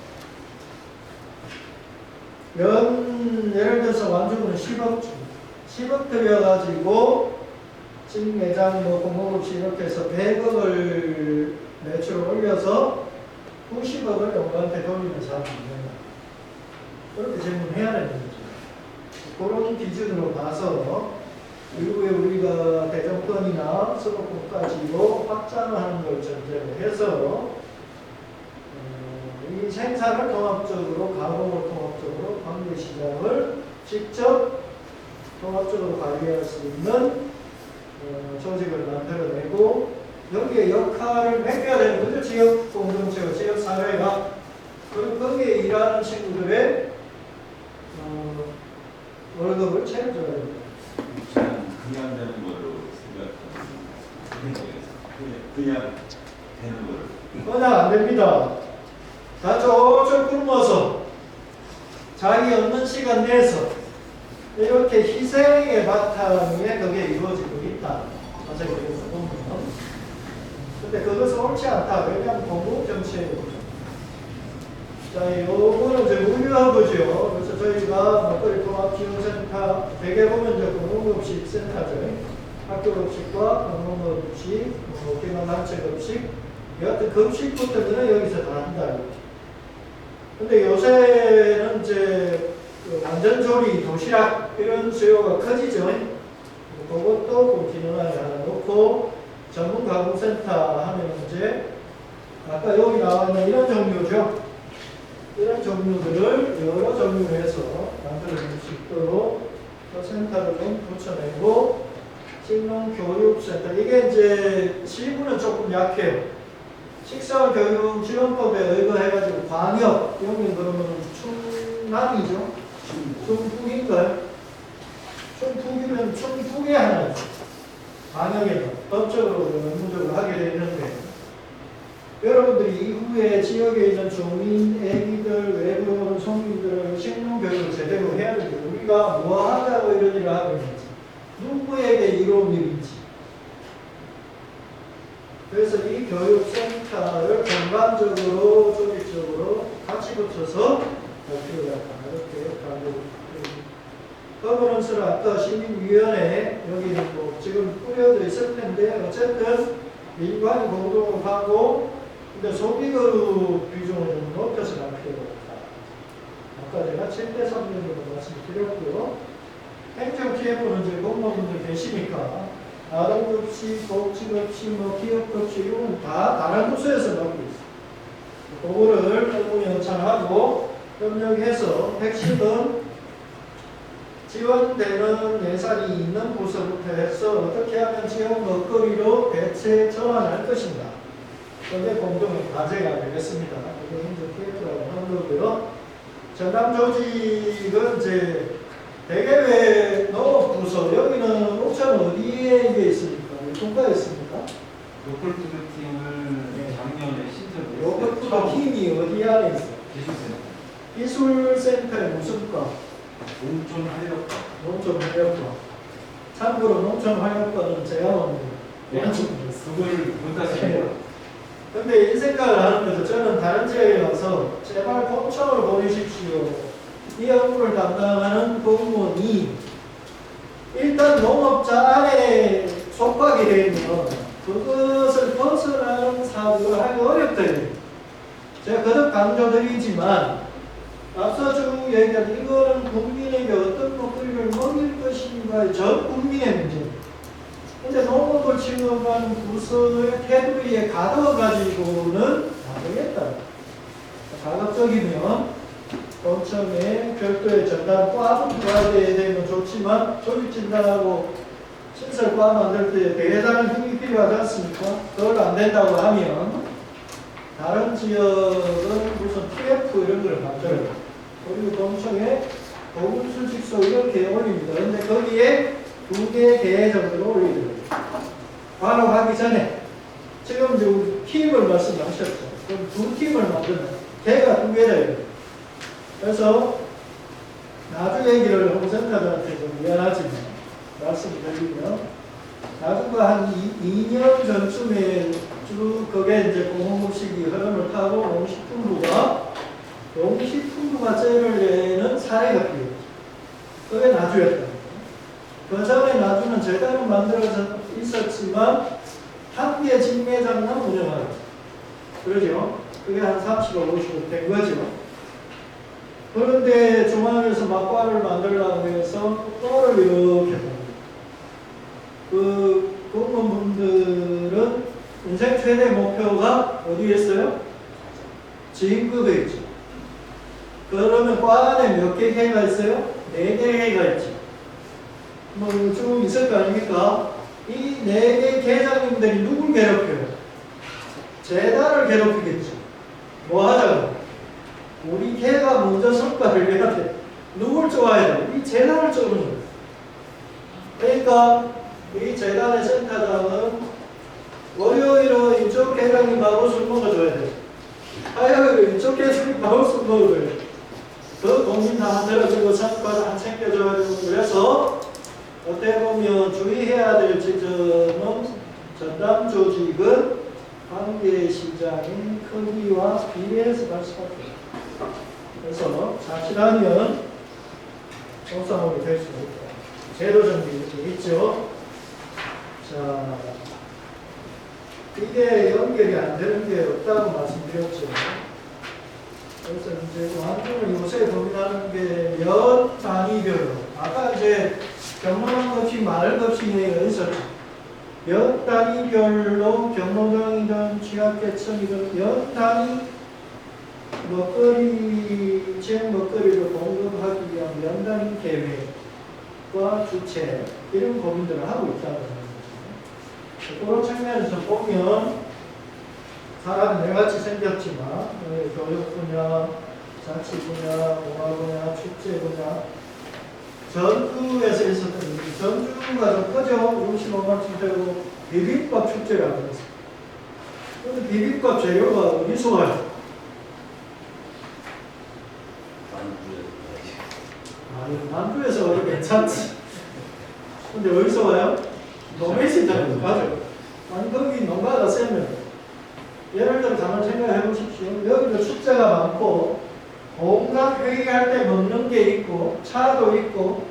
예를 들어서 완주군은 10억 주, 10억 들여가지고 집 매장 뭐 공공급식 이렇게 해서 100억을 매출을 올려서 90억을 연구한테 돌리는 사람이 있는가. 그렇게 질문해야 되는 거죠. 그런 기준으로 봐서 이후에 우리가 대정권이나 수도권까지로 확장을 하는 걸 전제로 해서 이 생산을 통합적으로, 가공을 통합적으로, 관계시장을 직접 통합적으로 관리할 수 있는 조직을 만들어내고 여기에 역할을 맡겨야 되는 거죠. 지역 공동체가, 지역 사회가. 그리고 거기에 일하는 친구들의 월급을 채워줘야 됩니다. 그냥 되는 걸로 생각합니다. 그냥 되는 걸로. 그냥 안 됩니다. 다 쪽쪽 굶어서 자기 없는 시간 내서 이렇게 희생의 바탕에 그게 이루어지고 있다. 선생님께서 보면. 근데 그것은 옳지 않다. 왜냐하면 공공정책이거든요. 자, 요거는 이제 우유허브죠. 그래서 저희가 먹거리 통합지원센터, 대개 보면 이제 공공급식 센터죠. 학교급식과 공공급식, 기관단체급식, 여하튼 급식부터는 여기서 다 한다. 근데 요새는 이제 완전조리, 도시락 이런 수요가 커지죠. 그것도 기능안에 하나 놓고 전문 가공센터 하면 이제 아까 여기 나와 있는 이런 종류죠. 이런 종류들을 여러 종류로 해서 만들어낼 수 있도록 그 센터를 좀 붙여내고 식농교육센터, 이게 이제 시군은 조금 약해요. 식사교육지원법에 의거해가지고 광역, 여기 그러면 충남이죠? 충북인가요? 충북이면 충북에 하나 광역에는 법적으로 의무적으로 하게 되어 있는데 여러분들이 이후에 지역에 있는 주민, 애기들, 외부 손님들 식농교육을 제대로 해야 되죠. 우리가 뭐 하자고 이런 일을 하고 있는지, 누구에게 이로운 일인지. 그래서 이 교육센터를 전반적으로, 조직적으로 같이 붙여서 발표를 한다. 이렇게 가지고 거버넌스는 아까 시민위원회 여기는 뭐 지금 뿌려져 있을 텐데 어쨌든 민관 공동하고 근데 소비그 비중을 좀 높여서 갈 필요가 없다. 아까 제가 7대 3정도 말씀드렸고요. 행정 TF는 이제 공무원분들 계시니까 아동급식, 복지급식, 뭐 기업급식 이건 다 다른 부서에서 맡고 있어요. 그거를 공무원 연장하고 협력해서 핵심은 지원되는 예산이 있는 부서부터 해서 어떻게 하면 지원 먹거리로 대체 전환할 것인가. 그게 공동의 과제가 되겠습니다. 그게 행정 TF라고 하는 거고요. 전담 조직은 이제 대개 왜 농업부서 여기는 옥천 어디에 이게 있습니까? 통과에 있습니까? 로컬 푸드 팀을 작년에 신설했어요. 로컬 푸드 팀이 어디 안에 있어? 기술센터. 기술센터의 무슨 과? 농촌 활력과. 농촌활력과. 참고로 농촌활력과는 제가 만든 그걸 본다시피 근데 이 생각을 하는 거죠. 저는 다른 지역에 가서 제발 본청으로 보내십시오. 이 업무를 담당하는 공무원이 일단 농업자 안에 속박이 되면 그것을 벗어나는 사업을 하기 어렵다. 제가 거듭 강조드리지만 앞서 쭉 얘기한 이거는 국민에게 어떤 먹거리를 먹일 것인가의 전 국민의 문제입니다. 근데 농업을 취급하는 부서의 테두리에 가둬가지고는 안 되겠다. 가급적이면 본청에 별도의 전담 과도 들어가게 되면 좋지만 조직진단하고 신설과 만들 때 대단한 힘이 필요하지 않습니까? 그걸 안 된다고 하면 다른 지역은 무슨 TF 이런 걸 만들어요. 그리고 본청에 보훈수직소 이렇게 올립니다. 근데 거기에 2개 개 정도로 올리더라고요. 바로 하기 전에 지금 이제 우리 팀을 말씀하셨죠. 그럼 2팀을 만드는 개가 2개다. 그래서 나중 얘기를 홍센터들한테 좀 미안하지만 말씀드리면 나중과 한 2년 전쯤에 쭉 그게 이제 공공급식이 흐름을 타고 농식품부가 째를 내는 사례가 필요해요. 그게 나주였다. 그 전에 나주는 재단은 만들어져 있었지만 한 개 직매장만 운영하고 그러죠. 그게 한 30억, 50억 된 거죠. 그런데 중앙에서 막과를 만들려고 해서 과를 이렇게 봅니다. 그 공무원분들은 인생 최대 목표가 어디에 있어요? 진급에 있죠. 그러면 과 안에 몇 개 회가 있어요? 4개 회가 있죠. 뭐 좀 있을 거 아닙니까? 이 4개 계장님들이 누굴 괴롭혀요? 재단을 괴롭히겠죠. 뭐 하자고? 우리 개가 먼저 성과를 내야 돼. 누굴 좋아해야 돼? 이 재단을 쪼는 거예요. 그러니까 이 재단의 센터장은 월요일은 이쪽 계장님하고 술 먹어줘야 돼. 화요일은 이쪽 계장님하고 술 먹어줘야 돼. 그 공진 다 만들어주고 성과를 안 챙겨줘야 되고 그래서 어떻게 보면 주의해야 될 지점은 전담 조직은 관계 시장인 크기와 비례해서 갈 수밖에 없다. 그래서 자칫하면 정상으로 될 수 있다. 제도 정비 이렇게 있죠. 자, 이게 연결이 안 되는 게 없다고 말씀드렸죠. 그래서 이제 완전히 요새 고민하는 게 몇 단위별로 아까 이제 경로당급식, 마을급식에 있었죠. 몇 단위별로 경로당이든 취약계층이든 몇 단위 먹거리, 지역 먹거리를 공급하기 위한 몇 단위 계획과 주체 이런 고민들을 하고 있다는 거죠. 그런 측면에서 보면 사람이 네같이 생겼지만 교육 분야, 자치 분야, 문화 분야, 축제 분야 전주에서 있었던 전주가 좀 크죠? 65만쯤 되고 비빔밥 축제라고 했어요. 근데 비빔밥 재료가 어디서 와요? 아니 만두에서 와도 괜찮지. 근데 어디서 와요? 도매시장에서 맞아요. 아니 거기 농가가 세면 예를 들어 한번 생각해 보십시오. 여기도 축제가 많고 온갖 회의할 때 먹는 게 있고 차도 있고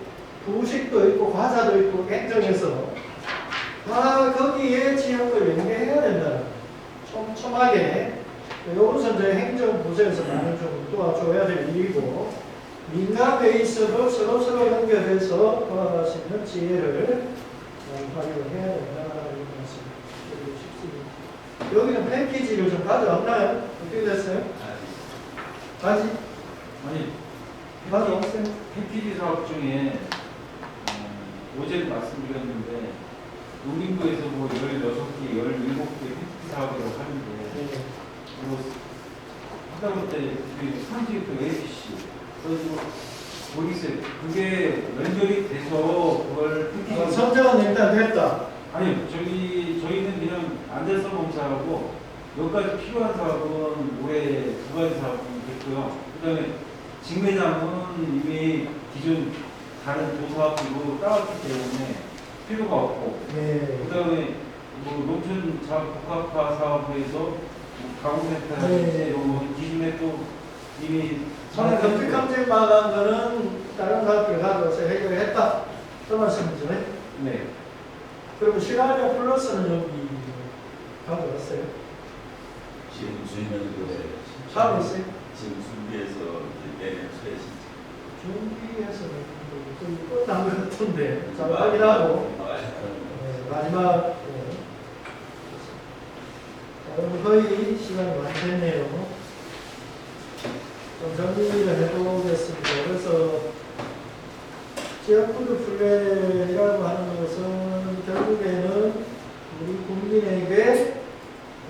부식도 있고 과자도 있고 행정에서 다 거기에 지역을 연계해야 된다. 촘촘하게. 이것은 이제 행정부서에서 많이 좀 도와줘야 될 일이고, 민간 베이스로 서로 연결해서 도와갈 수 있는 지혜를 활용해야 된다는 말씀 드리고 싶습니다. 여기는 패키지를 좀 가져왔나요? 어떻게 됐어요? 아직? 아니 가져왔어요? 패키지 사업 중에 어제 말씀드렸는데 농림부에서 뭐 16개, 17개 패키지 사업이라고 하는데 네. 뭐 하다못해 상지도 ABC 그리고 모르겠어요. 그게 연결이 돼서 그걸 패키지 선정은 일단 됐다. 아니 저희는 그냥 안전성 검사하고 몇 가지 필요한 사업은 올해 2가지 사업은 됐고요. 그다음에 직매장은 이미 기존 다른 도사업으로 따왔기 때문에 필요가 없고, 네. 그다음에 뭐 농촌 자원 복합화 사업에서 가공센터 네. 이런 거 기존에 또 이미 검증만한 거는 다른 사업을 가져와서 해결했다. 그 말씀이죠. 네. 그리고 실화냐 플러스는 여기 가져왔어요. 지금 주인연구에 사업 있어요? 지금 준비해서 이제 내년 초에 신청. 준비해서는 거의 끝난 것 같은데 잘 확인하고 마지막 자, 그럼 거의 시간이 많이 됐네요. 좀 정리를 해보겠습니다. 그래서 지역푸드 플랜이라고 하는 것은 결국에는 우리 국민에게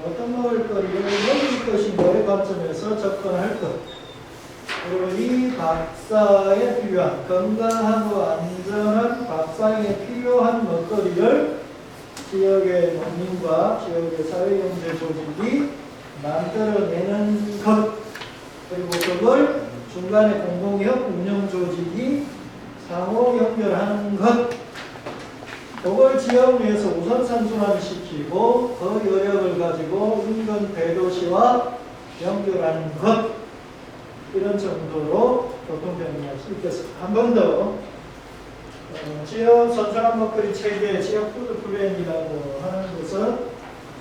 어떤 먹을거리를 먹을 것인가의 관점에서 접근할 것, 그리고 이 밥상에 필요한 건강하고 안전한 밥상에 필요한 먹거리를 지역의 농민과 지역의 사회경제 조직이 만들어내는 것, 그리고 그걸 중간에 공공협 운영조직이 상호 연결하는 것, 그걸 지역 내에서 우선 선순환시키고 그 여력을 가지고 인근 대도시와 연결하는 것, 이런 정도로 교통편을 수 있겠습니다. 한 번 더 지역 선순환 먹거리 체계, 지역 푸드 플랜이라고 하는 것은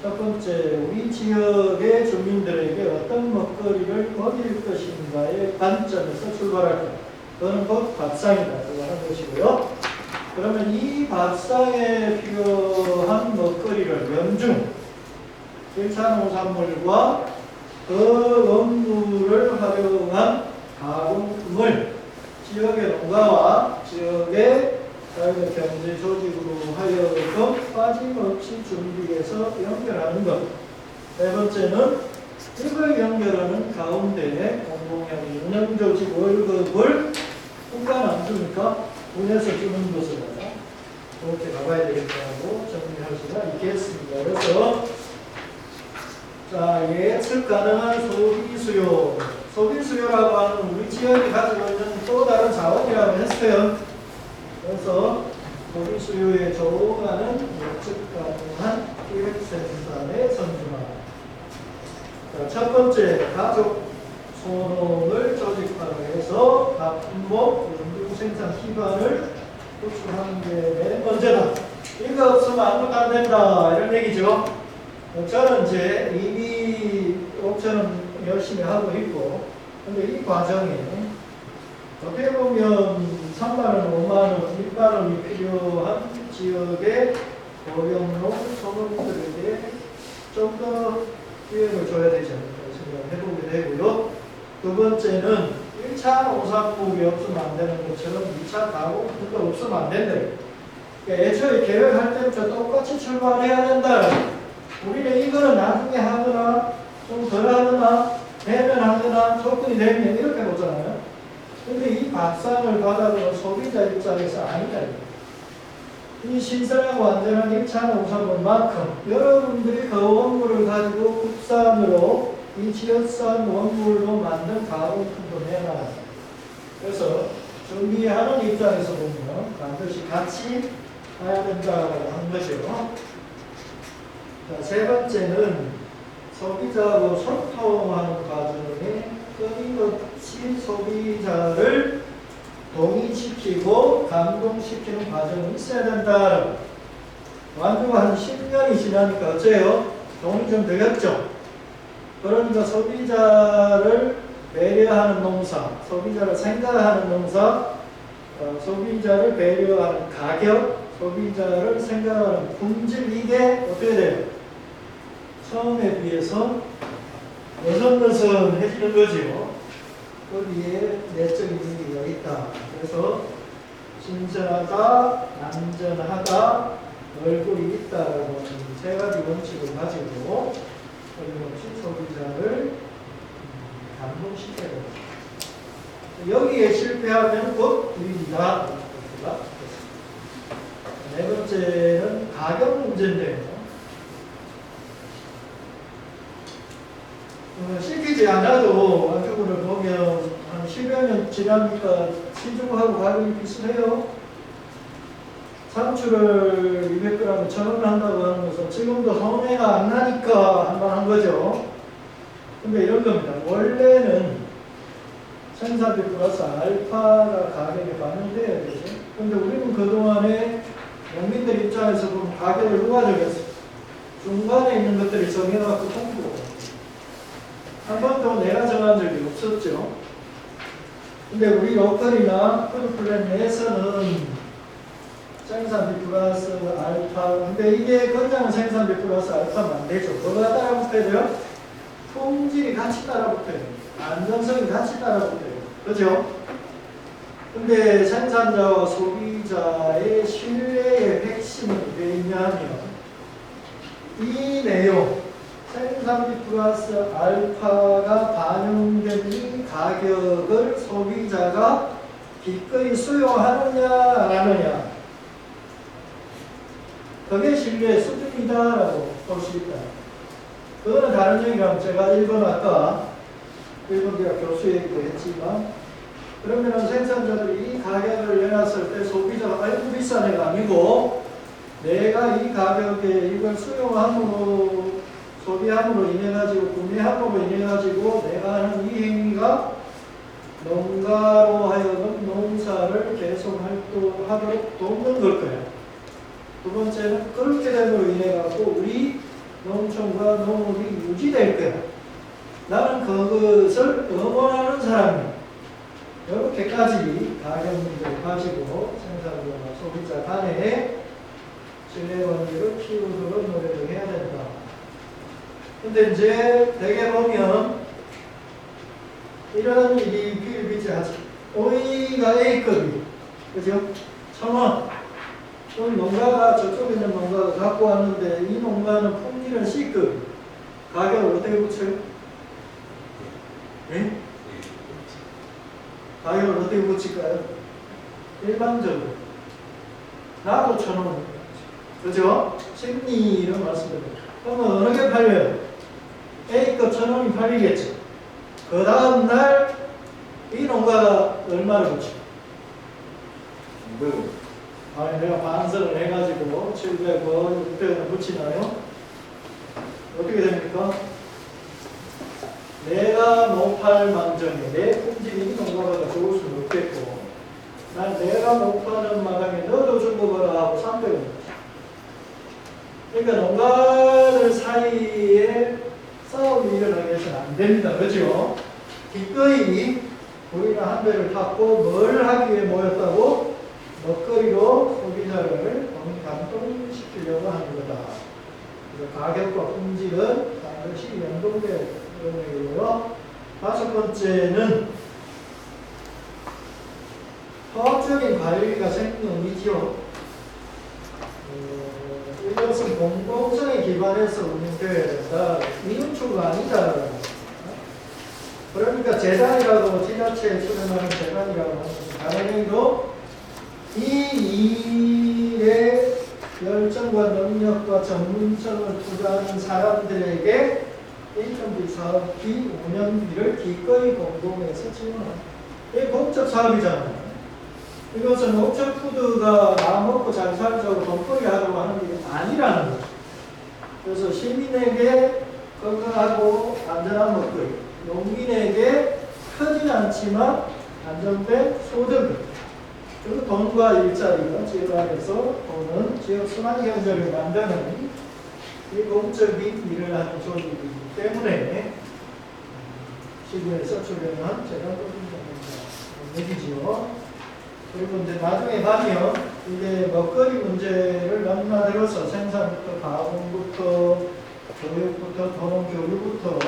첫 번째, 우리 지역의 주민들에게 어떤 먹거리를 먹일 것인가의 관점에서 출발할 것. 그거는 곧 밥상이라고 하는 것이고요. 그러면 이 밥상에 필요한 먹거리를 연중 1차 농산물과 그 원물을 활용한 가공품을 지역의 농가와 지역의 자연의 경제 조직으로 하여금 빠짐없이 준비해서 연결하는 것. 네 번째는 이걸 연결하는 가운데 공공형 운영조직 월급을 국가는 안 줍니까? 군에서 주는 것을 그렇게 가봐야 되겠다고 정리할 수가 있겠습니다. 그래서 자, 예측 가능한 소비 수요. 소비 수요라고 하는 우리 지역이 가지고 있는 또 다른 자원이라고 했어요. 그래서 소비 수요에 조응하는 예측 가능한 기획 생산의 선순환. 자, 첫 번째, 가족 소농을 조직화해서 각 품목 연구 생산 기반을 구축하는 게 맨 먼저다. 이거 없으면 아무것도 안 된다. 이런 얘기죠. 저는 이제 이미 옵션은 열심히 하고 있고, 근데 이 과정에 어떻게 보면 3만원, 5만원, 1만원이 필요한 지역의 고령농 소농들에게 좀 더 기회를 줘야 되지 않을까 생각을 해보게 되고요. 두 번째는 1차 농산물이 없으면 안 되는 것처럼 2차 가공품도 없으면 안 된다. 그러니까 애초에 계획할 때부터 똑같이 출발해야 된다. 우리는 이거는 나중에 하거나 좀 덜 하거나 대면하거나 조건이 되면 이렇게 보잖아요. 근데 이 밥상을 받아도 소비자 입장에서 아니다. 이 신선하고 안전한 1차 농산물만큼 여러분들이 그 원물을 가지고 국산으로 이 지역산 원물로 만든 가공품도 내놔라. 그래서 준비하는 입장에서 보면 반드시 같이 가야 된다고 하는 것이요. 자, 세 번째는 소비자하고 소통하는 과정에 끊임없이 소비자를 동의시키고 감동시키는 과정이 있어야 된다. 완주가 한 10년이 지나니까 어째요? 돈이 좀 들렸죠? 그러니까 소비자를 배려하는 농사, 소비자를 생각하는 농사, 소비자를 배려하는 가격, 소비자를 생각하는 품질, 이게 어떻게 돼요? 처음에 비해서 느슨느슨해지는 거죠. 거기에 내적인 의미가 있다. 그래서 신선하다, 안전하다, 얼굴이 있다라고 세 가지 원칙을 가지고 끊임없이 소비자를 감동시켜야 됩니다. 여기에 실패하면 곧 불이익이다. 네 번째는 가격 문제인데요. 시키지 않아도 완주군을 보면 한 10여 년 지나니까 시중하고 가격이 비슷해요. 상추를 200g에 1,000원 한다고 하는 것은 지금도 손해가 안 나니까 한번 한 거죠. 근데 이런 겁니다. 원래는 생산비 플러스 알파가 가격에 반영돼야 되죠. 근데 우리는 그동안에 농민들 입장에서 보면 가격을 누가 정했어요? 중간에 있는 것들이 정해갖고 통보고. 한 번도 내가 정한 적이 없었죠. 근데 우리 로컬이나 푸드플랜 내에서는 생산비 플러스 알파, 근데 이게 건장은 생산비 플러스 알파면 안 되죠. 뭐가 따라붙어야 돼요? 품질이 같이 따라붙어야 돼요. 안전성이 같이 따라붙어야 돼요. 그죠? 근데 생산자와 소비자의 신뢰의 핵심은 왜냐하면 이 내용, 생산비 플러스 알파가 반영된 이 가격을 소비자가 기꺼이 수용하느냐 안 하느냐, 그게 신뢰의 수준이다라고 볼 수 있다. 그거는 다른 얘기라면 제가 1번 아까 1번 대학 교수 얘기도 했지만, 그러면은 생산자들이 이 가격을 내놨을 때 소비자가 아이고 비싼 애가 아니고 내가 이 가격에 이걸 수용함으로, 소비함으로 인해가지고, 구매함으로 인해가지고 내가 하는 이 행위가 농가로 하여금 농사를 계속 활동하도록 돕는 걸 거야. 두 번째는 그렇게 됨으로 인해가지고 우리 농촌과 농업이 유지될 거야. 나는 그것을 응원하는 사람이야. 이렇게까지 가격 문제를 가지고 생산자와 소비자 간에 신뢰관계를 키우도록 노력을 해야 된다. 근데 이제 대개 보면 이런 일이 비일비재하지. 오이가 A급이, 그죠? 1,000원. 그럼 농가가, 저쪽에 있는 농가가 갖고 왔는데 이 농가는 품질은 C급. 가격을 어떻게 붙여요? 네? 가격을 어떻게 붙일까요? 일반적으로 나도 1,000원, 그죠? 심리를 말씀드립니다. 그러면 어느 게 팔려요? A급 1,000원이 팔리겠죠. 그 다음날 이 농가가 얼마를 붙여? 아니, 내가 반선을 해가지고 700원, 600원 붙이나요? 어떻게 됩니까? 내가 못 팔 망정에 내 품질이 이 농가가 좋을 수는 없겠고, 난 내가 못 파는 마당에 너도 주고 거라 하고 300원. 그러니까 농가들 사이에 싸움이 일어나게 해서는 안 됩니다. 그죠? 기꺼이 우리가 한 배를 탔고 뭘 하기 위해 모였다고? 먹거리로 소비자를 감동시키려고 하는 거다. 그래서 가격과 품질은 반드시 연동되어 있는 얘기고요. 다섯 번째는 통합적인 관리가 생명이지요. 이것은 공공성에 기반해서 운영되어야 된다. 이윤초가 아니다. 그러니까 재단이라고, 지자체에 출연하는 재단이라고 하는 것은 다른 의미로 이 일에 열정과 능력과 전문성을 투자하는 사람들에게 인건비, 사업비, 운영비를 기꺼이 공동해서 지원한다. 이게 공적 사업이잖아요. 이것은 농촌푸드가 나 먹고 잘 살자고 돈벌이 하려고 하는 게 아니라는 거죠. 그래서 시민에게 건강하고 안전한 먹거리, 농민에게 크진 않지만 안정된 소득, 그리고 돈과 일자리가 지역 안에서 또는 지역 순환 경제를 만드는 이 공적인 일을 하는 조직이기 때문에 시군에 서출되는 재정법인입니다. 얘기지요. 그리고 이제 나중에 가면 이게 먹거리 문제를 넘나들어서 생산부터 가공부터 교육부터 도농교육부터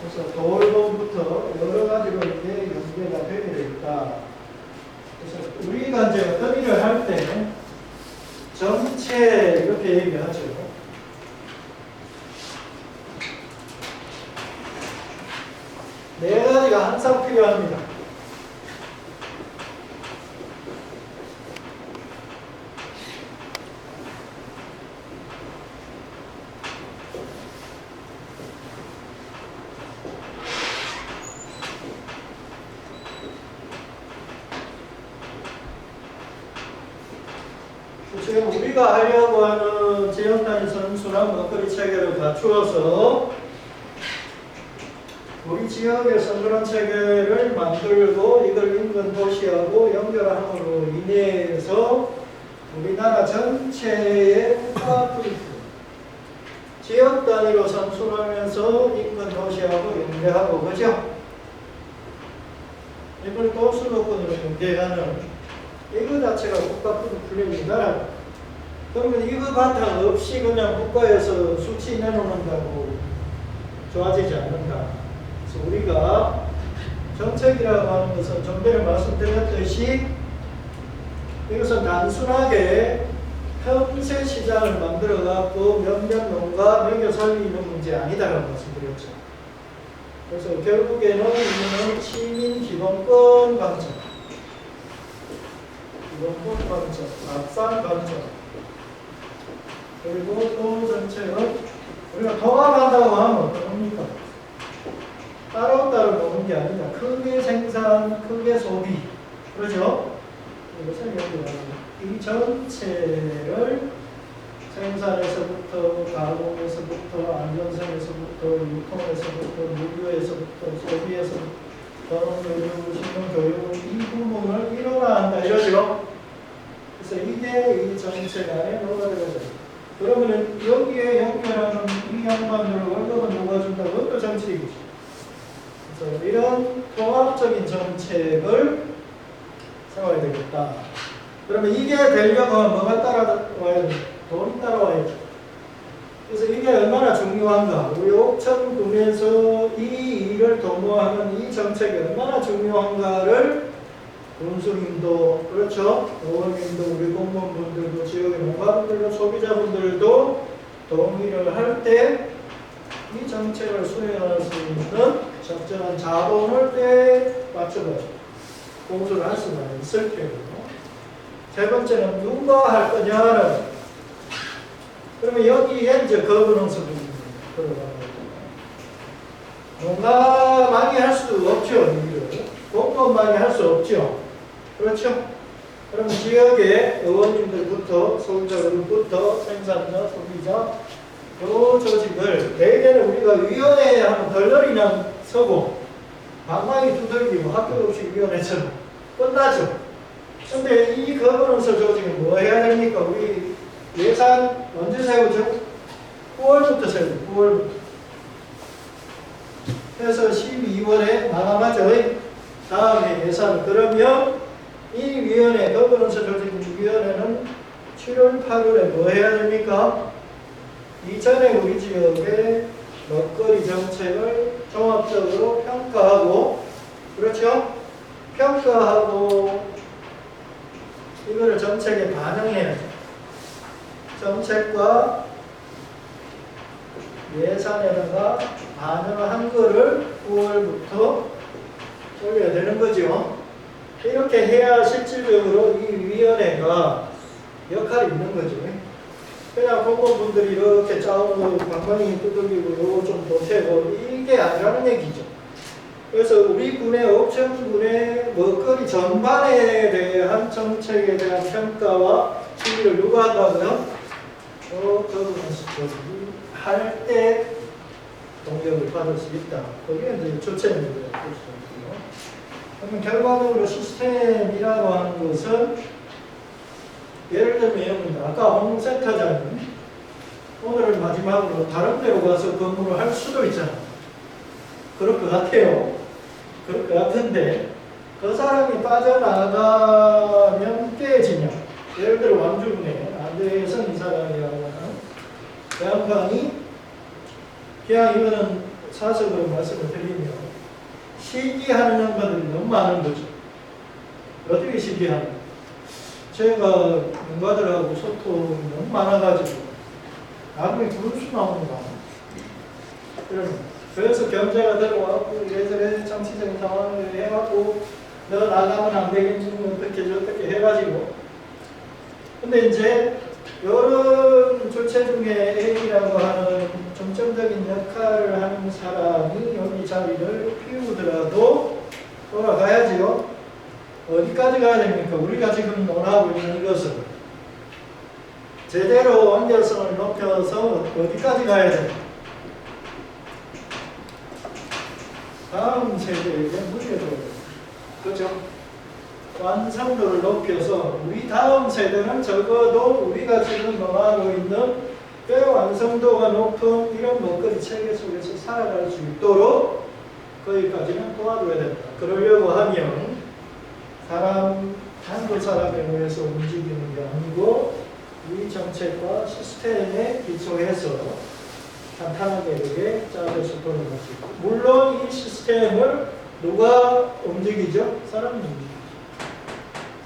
그래서 돌봄부터 여러 가지로 이게 연계가 되게 되어 있다. 그래서 우리가 이제 어떤 일을 할 때 전체 이렇게 얘기하죠. 네 가지가 항상 필요합니다. 지금 우리가 하려고 하는 지역 단위 선순환 먹거리 체계를 갖추어서 우리 지역의 선순환 체계를 만들고 이걸 인근 도시하고 연결함으로 인해서 우리나라 전체의 파트리스 지역 단위로 선순환하면서 인근 도시하고 연계하고 그죠? 이걸 또 수도권으로 연계하는 이거 자체가 국가 플랜이다. 그러면 이거 바탕 없이 그냥 국가에서 수치 내놓는다고 좋아지지 않는다. 그래서 우리가 정책이라고 하는 것은 좀 전에 말씀드렸듯이 이것은 단순하게 틈새 시장을 만들어 갖고 몇몇 농가 먹여 살리는 문제 아니다라고 말씀드렸죠. 그래서 결국에는 이거는 시민 기본권 관점, 기본권 관점, 낙산 관점. 그리고 또 전체는 우리가 통합한다고 하면 어떻습니까? 따로따로 보는 게 아니라 크게 생산, 크게 소비. 그렇죠? 이것을 이 전체를 생산에서부터 가공에서부터 안전성에서부터 유통에서부터 물류에서부터 소비에서부터 교육, 신문교육 이 부분을 일어나 한다 이러죠. 그래서 이게 이 정책 안에 뭐가 들어가요? 그러면 여기에 연결하는 이 양반들 월급은 누가 준다고? 그것도 정책이죠. 그래서 이런 통합적인 정책을 세워야 되겠다. 그러면 이게 되려고 하면 뭐가 따라와야 돼? 돈이 따라와야죠. 그래서 이게 얼마나 중요한가? 우리 옥천군에서 이 일을 도모하는 이 정책이 얼마나 중요한가를 군수님도 그렇죠. 의원님도 우리 공무원분들도 지역의 농가분들도 소비자분들도 동의를 할 때 이 정책을 수행할 수 있는 적절한 자본을 때 맞춰가지고 공수를 할 수가 있을 테고 세 번째는 누가 할 거냐는 그러면 여기에 이제 거버넌스 부분이 들어가는 거죠. 농가만이 할 수 없죠. 일을. 공무원만이 할 수 없죠. 그렇죠? 그럼 지역의 의원님들부터 소비자들부터 생산자, 소비자 요 조직을 대개는 우리가 위원회에 하면 덜덜이나 서고 방망이 두들기고 학교 없이 위원회처럼 끝나죠. 근데 이 거버넌스 조직은 뭐 해야 됩니까? 우리 예산 언제 세우죠? 9월부터 세우죠. 9월부터. 그래서 12월에 마감하죠. 다음에 예산. 그러면 이 위원회, 거버넌스 조직 위원회는 7월, 8월에 뭐 해야 됩니까? 이전에 우리 지역의 먹거리 정책을 종합적으로 평가하고, 그렇죠? 평가하고, 이거를 정책에 반영해야죠. 정책과 예산에다가 반영한 거를 9월부터 올려야 되는 거죠. 이렇게 해야 실질적으로 이 위원회가 역할이 있는 거죠. 그냥 공무원분들이 이렇게 짜오고 방망이 두들기고 요거 좀 보태고 이게 아니라는 얘기죠. 그래서 우리 군의 옥천군의 먹거리 전반에 대한 정책에 대한 평가와 심의를 누가 한다고요? 할 때 동력을 받을 수 있다. 거기에 이제 주체님들이 볼 수 있고요. 그러면 결과적으로 시스템이라고 하는 것은 예를 들면 아까 홍세타장님 오늘은 마지막으로 다른 데로 가서 근무를 할 수도 있잖아. 그럴 것 같아요. 그럴 것 같은데 그 사람이 빠져나가면 깨지냐. 예를 들어 왕주군에 안대선 이 사람이라고 하는 그 양반이 그냥 이거는 사석으로 말씀을 드리면 시기하는 양반들이 너무 많은 거죠. 어떻게 시기하는? 제가 연구자들하고 소통이 너무 많아가지고 나중에 분수 나오는 거 그래서 경제가 들어와고 이래저래 정치적인 상황을 해갖고 너 나가면 안 되겠니 어떻게 저렇게 해가지고 근데 이제 이런 주체 중에 A라고 하는 중점적인 역할을 하는 사람이 여기 자리를 피우더라도 돌아가야지요. 어디까지 가야 됩니까? 우리가 지금 논하고 있는 이것은 제대로 완결성을 높여서 어디까지 가야 됩니까? 다음 세대에게 무리가 들어요. 그렇죠? 완성도를 높여서 우리 다음 세대는 적어도 우리가 지금 논하고 있는 꽤 완성도가 높은 이런 먹거리 체계 속에서 살아갈 수 있도록 거기까지는 도와줘야 된다. 그러려고 하면 한두 사람에 의해서 움직이는 게 아니고 우리 정책과 시스템에 기초해서 탄탄하게 이렇게 짜져서 돌아갈 수 있고 물론 이 시스템을 누가 움직이죠? 사람이 움직이죠.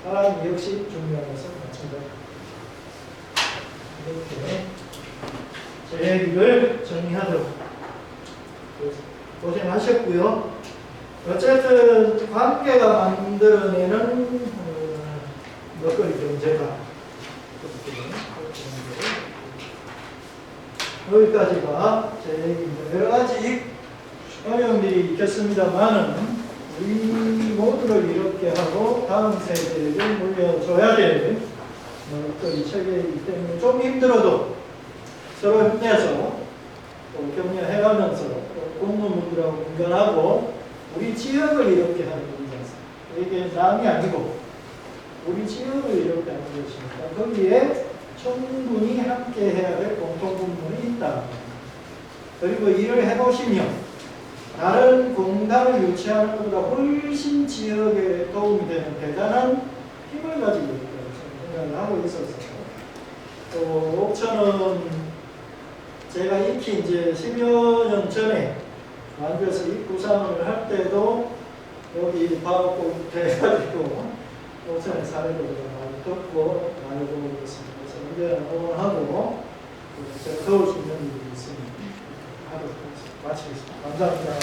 사람이 역시 중요한 것은 마찬가지입니다. 이렇게 제 얘기를 정리하도록 고생하셨고요. 어쨌든 관계가 만들어내는 먹거리 경제가 여기까지가 제 얘기입니다. 여러 가지 어려움들이 있겠습니다만은 우리 모두를 이렇게 하고 다음 세대에게 물려줘야 될 먹거리 체계이기 때문에 좀 힘들어도 서로 힘내서 또 격려해가면서 또 공무원들하고 공견하고 우리 지역을 이렇게 하는 것이지 이게 남이 아니고 우리 지역을 이렇게 하는 것이니까 거기에 충분히 함께 해야 될 공통분모이 있다. 그리고 일을 해보시면 다른 공단을 유치하는 것보다 훨씬 지역에 도움이 되는 대단한 힘을 가지고 있다고 생각을 하고 있었어요. 또 옥천은 제가 익히 이제 10여 년 전에 완주에서 입구상을 할 때도 여기 바로꼭 돼가지고 옥천의 사례를 많이 듣고 알고 있습니다. 그래서 언제나 응원하고 제가 도울 수 있는 일이 있으면 하도록 마치겠습니다. 감사합니다.